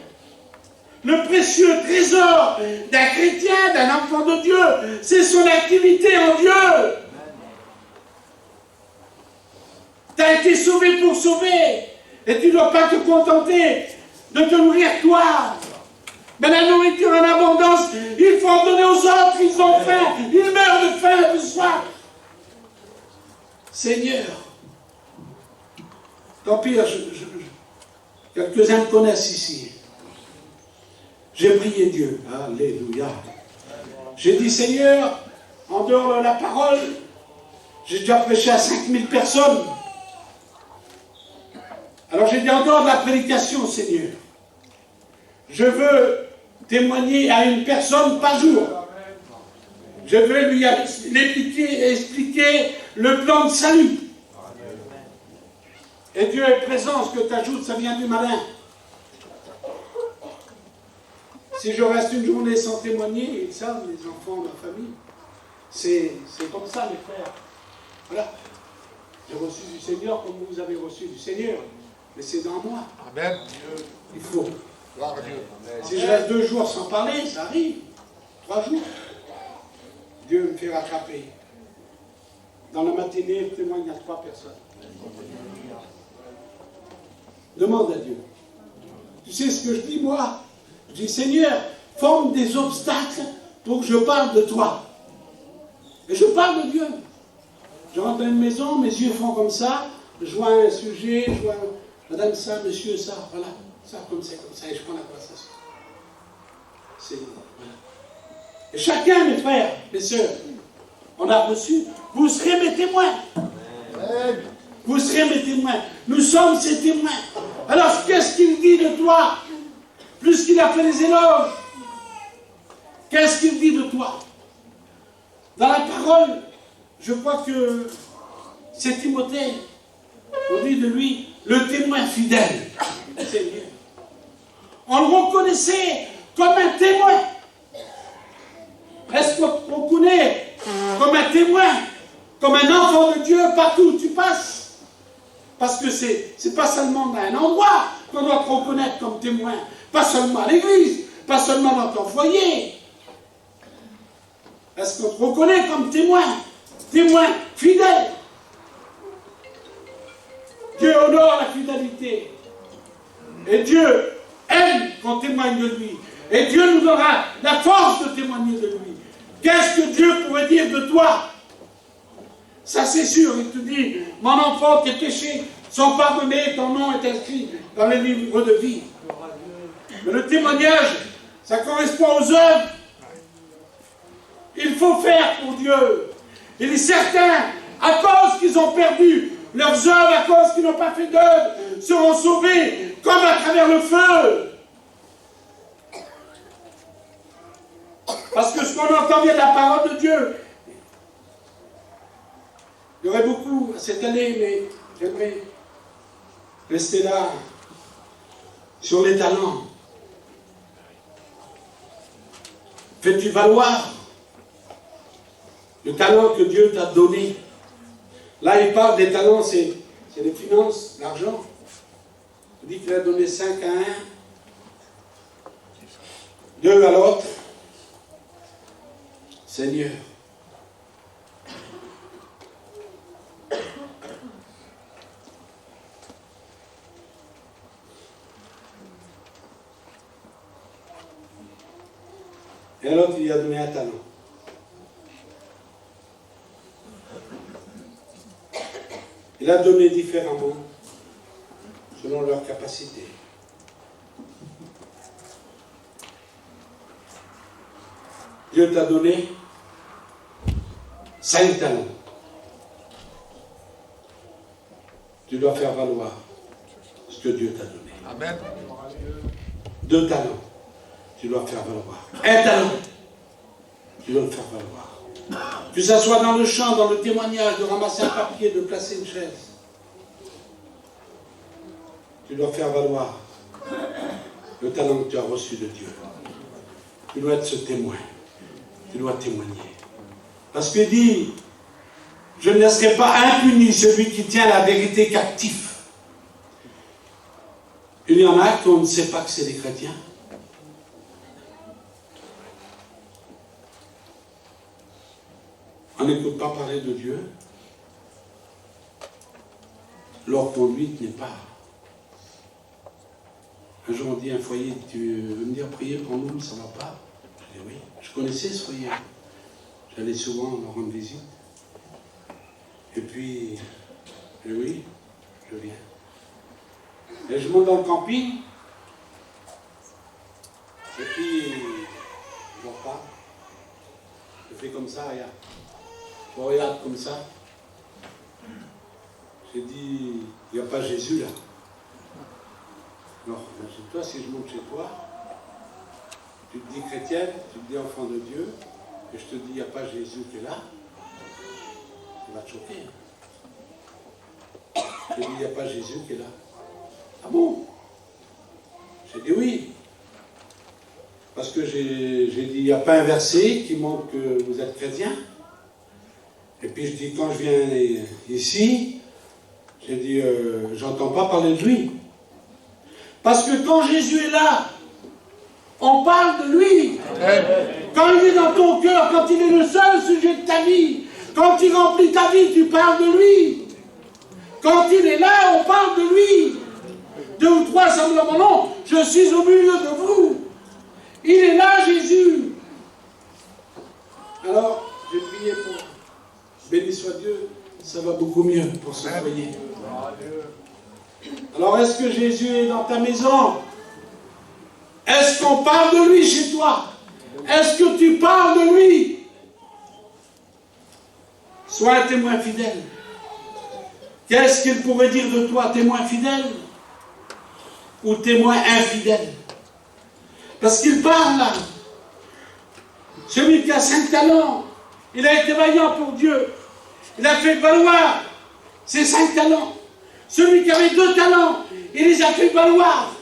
Le précieux trésor d'un chrétien, d'un enfant de Dieu, c'est son activité en Dieu. Tu as été sauvé pour sauver. Et tu ne dois pas te contenter de te nourrir toi. Mais la nourriture en abondance, il faut en donner aux autres. Ils ont faim. Ils meurent de faim, de soif. Seigneur, tant pis, quelques-uns me connaissent ici. J'ai prié Dieu. Alléluia. J'ai dit, Seigneur, en dehors de la parole, j'ai déjà prêché à 5000 personnes. Alors j'ai dit, en dehors de la prédication, Seigneur, je veux témoigner à une personne par jour. Je veux lui expliquer le plan de salut. Et Dieu est présent, ce que tu ajoutes, ça vient du malin. Si je reste une journée sans témoigner, ils savent, les enfants, ma famille, c'est comme ça, mes frères. Voilà. J'ai reçu du Seigneur comme vous avez reçu du Seigneur. Mais c'est dans moi. Amen. Il faut. Gloire à Dieu. Si je reste 2 jours sans parler, ça arrive. 3 jours. Dieu me fait rattraper. Dans la matinée, je témoigne à 3 personnes. Demande à Dieu. Tu sais ce que je dis, moi? Je dis, Seigneur, forme des obstacles pour que je parle de toi. Et je parle de Dieu. Je rentre dans une maison, mes yeux font comme ça, je vois un sujet, je vois madame ça, monsieur ça, voilà, ça comme ça, et je prends la conversation. C'est voilà. Et chacun, mes frères, mes sœurs, on a reçu, vous serez mes témoins. Vous serez mes témoins. Nous sommes ses témoins. Alors, qu'est-ce qu'il dit de toi? Plus qu'il a fait les éloges, qu'est-ce qu'il dit de toi? Dans la parole, je crois que c'est Timothée. On dit de lui le témoin fidèle. Seigneur. On le reconnaissait comme un témoin. Est-ce qu'on connaît comme un témoin, comme un enfant de Dieu partout où tu passes? Parce que c'est pas seulement à un endroit qu'on doit te reconnaître comme témoin. Pas seulement à l'église, pas seulement dans ton foyer. Est-ce qu'on te reconnaît comme témoin? Témoin fidèle. Dieu honore la fidélité. Et Dieu aime qu'on témoigne de lui. Et Dieu nous donnera la force de témoigner de lui. Qu'est-ce que Dieu pourrait dire de toi? Ça c'est sûr, il te dit, mon enfant, tes péchés sont pardonnés, ton nom est inscrit dans le livre de vie. Mais le témoignage, ça correspond aux œuvres. Il faut faire pour Dieu. Il est certain, à cause qu'ils ont perdu leurs œuvres, à cause qu'ils n'ont pas fait d'œuvres, seront sauvés comme à travers le feu. Parce que ce qu'on entend bien de la parole de Dieu, il y aurait beaucoup cette année, mais j'aimerais rester là, sur les talents. Fais-tu valoir le talent que Dieu t'a donné? Là, il parle des talents, c'est les finances, l'argent. Il dit qu'il a donné 5 à un, 2 à l'autre. Seigneur. Et à l'autre, il lui a donné un talent. Il a donné différemment, selon leur capacité. Dieu t'a donné 5 talents. Tu dois faire valoir ce que Dieu t'a donné. Amen. 2 talents. Tu dois faire valoir. 1 talent. Tu dois le faire valoir. Que ça soit dans le chant, dans le témoignage, de ramasser un papier, de placer une chaise. tu dois faire valoir le talent que tu as reçu de Dieu. Tu dois être ce témoin. Tu dois témoigner. Parce qu'il dit, je ne laisserai pas impuni celui qui tient la vérité captif. Il y en a qu'on ne sait pas que c'est des chrétiens. On n'écoute pas parler de Dieu. Leur conduite n'est pas. Un jour on dit à un foyer, tu veux me dire prier pour nous, ça ne va pas? Je dis oui. Je connaissais ce foyer. J'allais souvent leur rendre visite. Et puis, je dis oui, je viens. Et je monte dans le camping. Et puis, je repars. Je fais comme ça, regarde. Je regarde comme ça. J'ai dit, il n'y a pas Jésus là. Alors, imagine-toi, si je monte chez toi, tu te dis chrétienne, tu te dis enfant de Dieu, et je te dis, il n'y a pas Jésus qui est là, ça va te choquer. Je te dis, il n'y a pas Jésus qui est là. Ah bon? J'ai dit oui. Parce que j'ai dit, il n'y a pas un verset qui montre que vous êtes chrétien. Et puis je dis, quand je viens ici, j'ai dit, j'entends pas parler de lui. Parce que quand Jésus est là, on parle de lui. Quand il est dans ton cœur, quand il est le seul sujet de ta vie, quand il remplit ta vie, tu parles de lui. Quand il est là, on parle de lui. 2 ou 3 semblent mon nom, je suis au milieu de vous. Il est là, Jésus. Alors, j'ai prié pour. Béni soit Dieu, ça va beaucoup mieux pour ce foyer. Alors, est-ce que Jésus est dans ta maison? Est-ce qu'on parle de lui chez toi? Est-ce que tu parles de lui? Sois un témoin fidèle. Qu'est-ce qu'il pourrait dire de toi, témoin fidèle ou témoin infidèle? Parce qu'il parle là. Celui qui a 5 talents, il a été vaillant pour Dieu. Il a fait valoir ses 5 talents. Celui qui avait 2 talents, il les a fait valoir.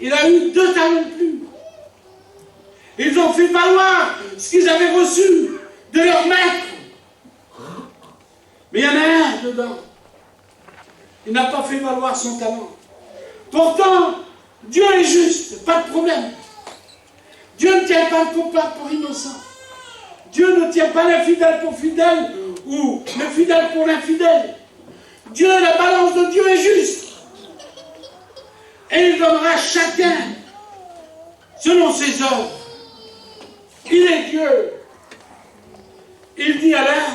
Il a eu 2 talents de plus. Ils ont fait valoir ce qu'ils avaient reçu de leur maître. Mais il y en a un dedans. Il n'a pas fait valoir son talent. Pourtant, Dieu est juste, pas de problème. Dieu ne tient pas le coupable pour innocent. Dieu ne tient pas l'infidèle pour fidèle ou le fidèle pour l'infidèle. Dieu, la balance de Dieu est juste. Et il donnera chacun selon ses œuvres. Il est Dieu. Il dit à l'un,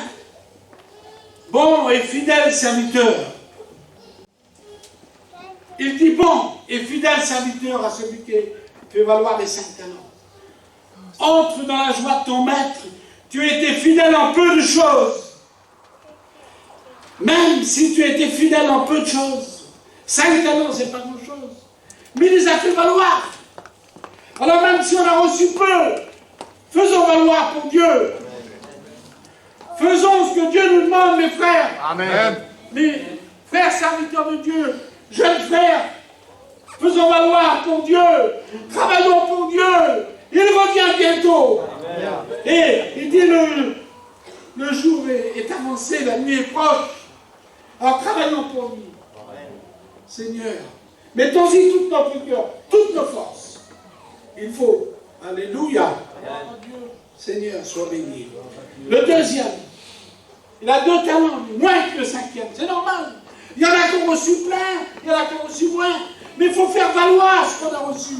bon et fidèle serviteur. Il dit bon et fidèle serviteur à celui qui fait valoir les 5 talents. Entre dans la joie de ton maître. Tu as été fidèle en peu de choses. Même si tu as été fidèle en peu de choses. 5 talents, c'est pas grand-chose. Mais il les a fait valoir. Alors même si on a reçu peu, faisons valoir pour Dieu. Faisons ce que Dieu nous demande, mes frères. Amen. Mes frères serviteurs de Dieu, jeunes frères, faisons valoir pour Dieu. Travaillons pour Dieu. Il revient bientôt. Amen. Et il dit le jour est avancé, la nuit est proche. Alors travaillons pour lui. Amen. Seigneur, mettons-y tout notre cœur, toutes nos forces. Il faut. Alléluia. Amen. Seigneur, sois béni. Le deuxième, il a 2 talents, moins que le 5e. C'est normal. Il y en a qui ont reçu plein, il y en a qui ont reçu moins. Mais il faut faire valoir ce qu'on a reçu.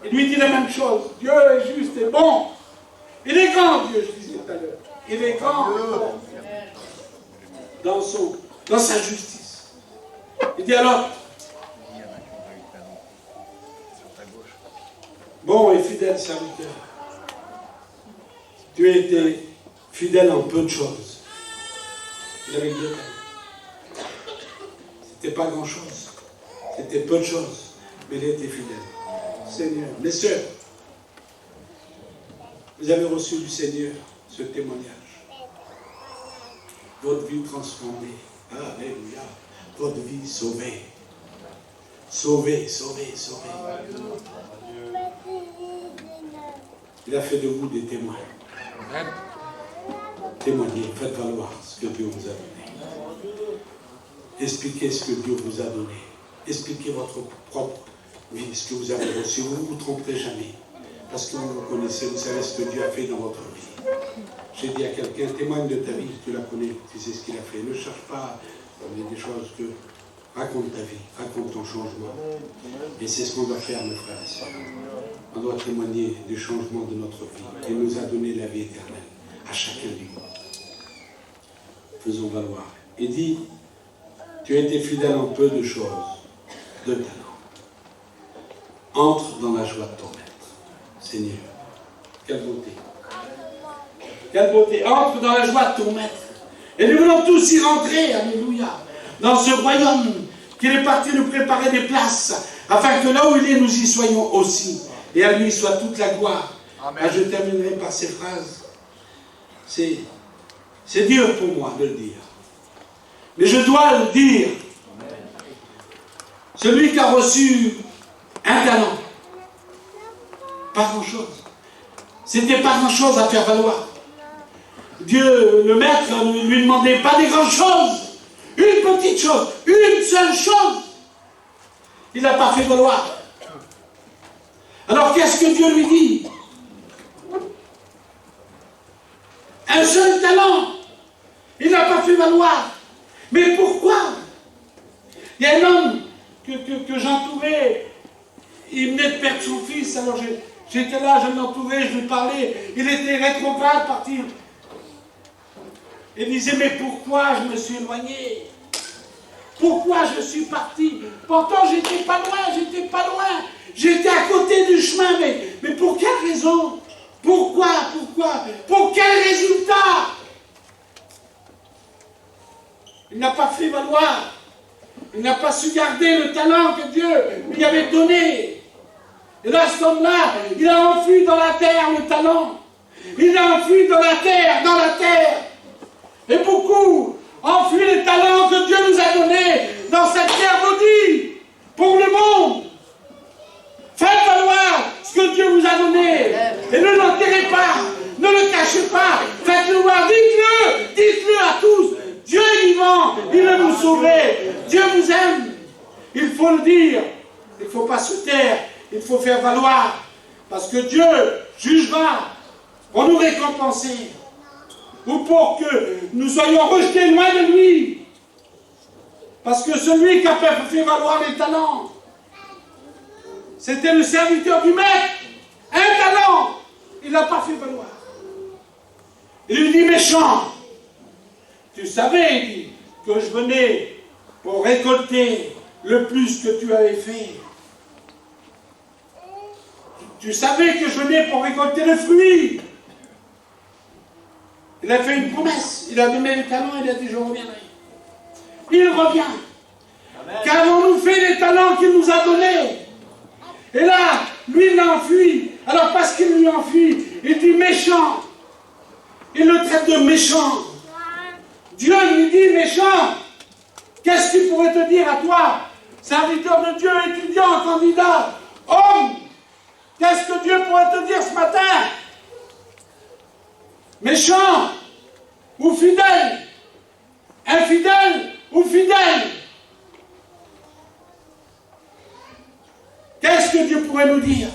Il lui dit la même chose. Dieu est juste et bon. Il est grand, Dieu, je disais tout à l'heure. Il est grand dans sa justice. Il dit alors, bon et fidèle serviteur, tu as été fidèle en peu de choses. Il avait 2 talents. C'était pas grand-chose. C'était peu de choses. Mais il était fidèle. Seigneur, mes sœurs, vous avez reçu du Seigneur ce témoignage. Votre vie transformée. Alléluia. votre vie sauvée. Sauvée, sauvée, sauvée. Il a fait de vous des témoins. Témoignez, faites valoir ce que Dieu vous a donné. Expliquez ce que Dieu vous a donné. Expliquez votre propre vie, ce que vous avez reçu. Vous ne vous tromperez jamais. Parce que vous connaissez, vous savez ce que Dieu a fait dans votre vie. J'ai dit à quelqu'un, témoigne de ta vie, tu la connais, tu sais ce qu'il a fait. Ne cherche pas des choses que... Raconte ta vie, raconte ton changement. Et c'est ce qu'on doit faire, mes frères et sœurs. On doit témoigner du changement de notre vie. Il nous a donné la vie éternelle, à chacun de nous. Faisons valoir. Il dit, tu as été fidèle en peu de choses, de talent. Entre dans la joie de ton maître. Seigneur, quelle beauté. Quelle beauté. Entre dans la joie de ton maître. Et nous voulons tous y rentrer, alléluia, dans ce royaume qu'il est parti nous préparer des places, afin que là où il est, nous y soyons aussi. Et à lui soit toute la gloire. Amen. Je terminerai par ces phrases. C'est dur pour moi de le dire. Mais je dois le dire. Celui qui a reçu un talent, pas grand-chose. C'était pas grand-chose à faire valoir. Dieu, le maître, ne lui demandait pas des grandes choses. Une petite chose, une seule chose. Il n'a pas fait valoir. Alors qu'est-ce que Dieu lui dit? Un seul talent. Il n'a pas fait valoir. Mais pourquoi? Il y a un homme que j'entourais. Il venait de perdre son fils. Alors j'étais là, je l'entourais, je lui parlais. Il était rétrograde, parti. Il disait, mais pourquoi je me suis éloigné? Pourquoi je suis parti? Pourtant, j'étais pas loin. J'étais à côté du chemin, mais pour quelle raison? Pourquoi? Pour quel résultat? Il n'a pas fait valoir. Il n'a pas su garder le talent que Dieu lui avait donné. Et là, cet homme-là, il a enfui dans la terre le talent. Il a enfui dans la terre. Et beaucoup enfuient les talents que Dieu nous a donnés dans cette terre maudite pour le monde. Faites valoir ce que Dieu vous a donné. Et ne l'enterrez pas, ne le cachez pas. Faites-le voir, dites-le à tous. Dieu est vivant, il veut nous sauver. Dieu vous aime. Il faut le dire. Il ne faut pas se taire. Il faut faire valoir. Parce que Dieu jugera pour nous récompenser. Ou pour que nous soyons rejetés loin de lui. Parce que celui qui a fait valoir les talents, c'était le serviteur du maître. Un talent, il n'a pas fait valoir. Il lui dit, méchant, tu savais, il dit, que je venais pour récolter le plus que tu avais fait. Tu savais que je venais pour récolter le fruit. Il a fait une promesse, il a donné les talents, il a dit je reviendrai. Il revient. Qu'avons-nous fait des talents qu'il nous a donnés? Et là, lui il l'a enfui. Alors parce qu'il lui a enfui, il dit méchant. Il le traite de méchant. Dieu lui dit méchant. Qu'est-ce qu'il pourrait te dire à toi, serviteur de Dieu, étudiant, candidat, homme? Qu'est-ce que Dieu pourrait te dire ce matin? Méchant ou fidèle, infidèle ou fidèle. Qu'est-ce que Dieu pourrait nous dire?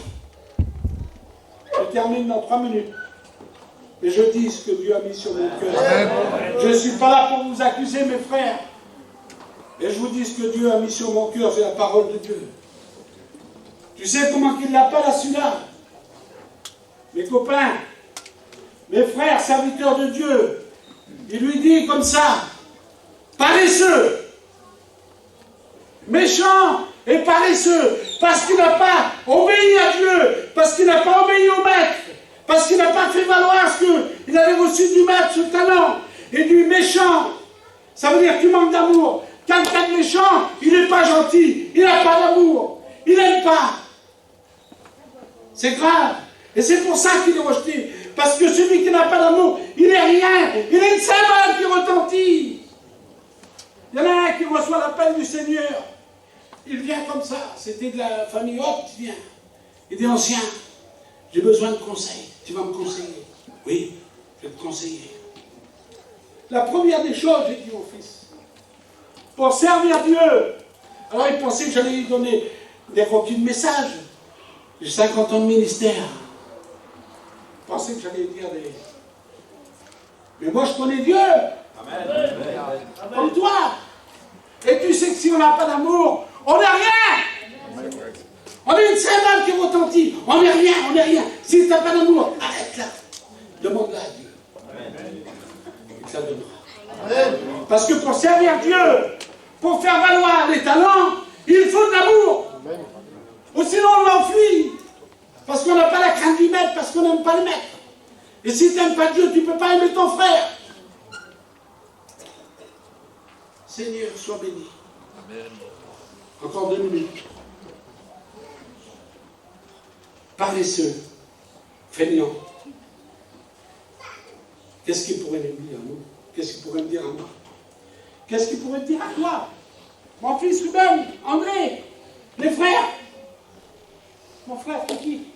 Je termine dans 3 minutes. Et je dis ce que Dieu a mis sur mon cœur. Je ne suis pas là pour vous accuser, mes frères. Et je vous dis ce que Dieu a mis sur mon cœur, c'est la parole de Dieu. Tu sais comment il l'appelle à celui-là? Mes copains, mes frères, serviteurs de Dieu, il lui dit comme ça, paresseux, méchant et paresseux, parce qu'il n'a pas obéi à Dieu, parce qu'il n'a pas obéi au maître, parce qu'il n'a pas fait valoir ce qu'il avait reçu du maître, ce talent, et du méchant. Ça veut dire que tu manques d'amour. Quelqu'un de méchant, il n'est pas gentil, il n'a pas d'amour, il n'aime pas. C'est grave. Et c'est pour ça qu'il est rejeté. Parce que celui qui n'a pas d'amour, il n'est rien. Il est une cymbale qui retentit. Il y en a un qui reçoit l'appel du Seigneur. Il vient comme ça. C'était de la famille haute, il vient. Il dit, ancien, j'ai besoin de conseils. Tu vas me conseiller. Oui, je vais te conseiller. La première des choses, j'ai dit au fils, pour servir Dieu. Alors il pensait que j'allais lui donner des copies de messages. J'ai 50 ans de ministère. Il pensait que j'allais lui dire des... Mais moi je connais Dieu. Amen. Comme toi. Et tu sais que si on n'a pas d'amour, on n'est rien. On est une cymbale qui retentit. On n'est rien, on n'est rien. Si tu n'as pas d'amour, arrête là. Demande-la à Dieu. Il te la donnera. Parce que pour servir Dieu, pour faire valoir les talents, il faut de l'amour. Ou sinon on l'enfuit. Parce qu'on n'a pas la crainte du maître, parce qu'on n'aime pas le maître. Et si tu n'aimes pas Dieu, tu ne peux pas aimer ton frère. Seigneur, sois béni. Amen. Encore 2 minutes. Paresseux, feignant. Qu'est-ce qu'il pourrait nous dire à nous? Qu'est-ce qu'il pourrait me dire à moi? Qu'est-ce qu'il pourrait te dire à toi? Mon fils Ruben, André, les frères. Mon frère, c'est qui?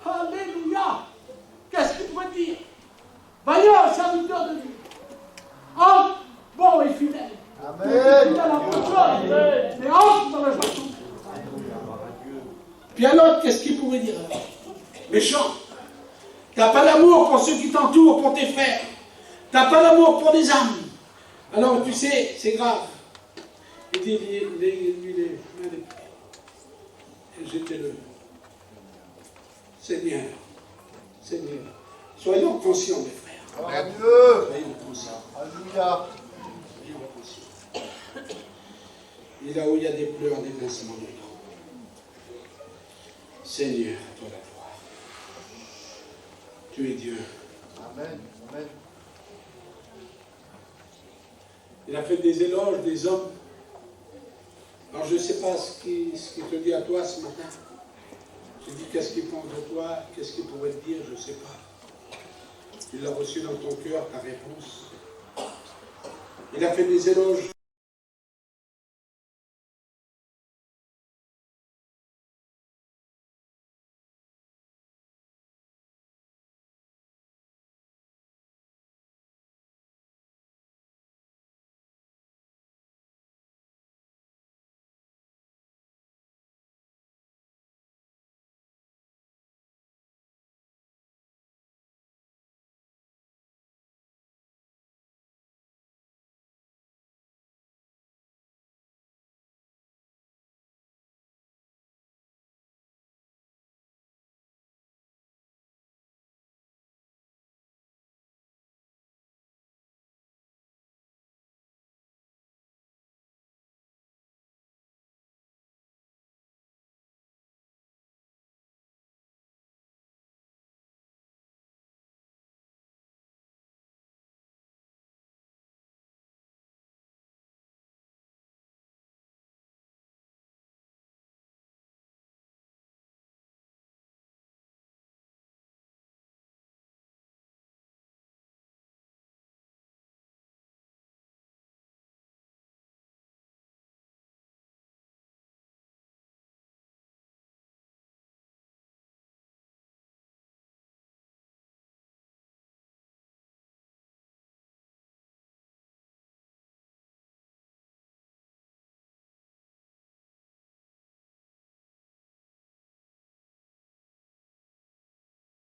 Alléluia! Qu'est-ce qu'il pourrait te dire? Vaillant, serviteur de Dieu. Entre, bon et fidèle. Amen. Mais entre dans la joie. Puis alors, qu'est-ce qu'il pourrait dire? Méchant. T'as pas d'amour pour ceux qui t'entourent, pour tes frères. T'as pas d'amour pour les âmes. Alors, tu sais, c'est grave. Il dit, les mains des pieds. Et jetez-le. Seigneur, Seigneur, soyons conscients, mes frères. Amen. Soyons conscients. Alléluia. Soyons conscients. Et là où il y a des pleurs, des grincements de dents. Seigneur, à toi la gloire. Tu es Dieu. Amen. Amen. Il a fait des éloges des hommes. Alors je ne sais pas ce qu'il te dit à toi ce matin. Je dis qu'est-ce qu'il pense de toi, qu'est-ce qu'il pourrait te dire, je ne sais pas. Tu l'as reçu dans ton cœur, ta réponse. Il a fait des éloges.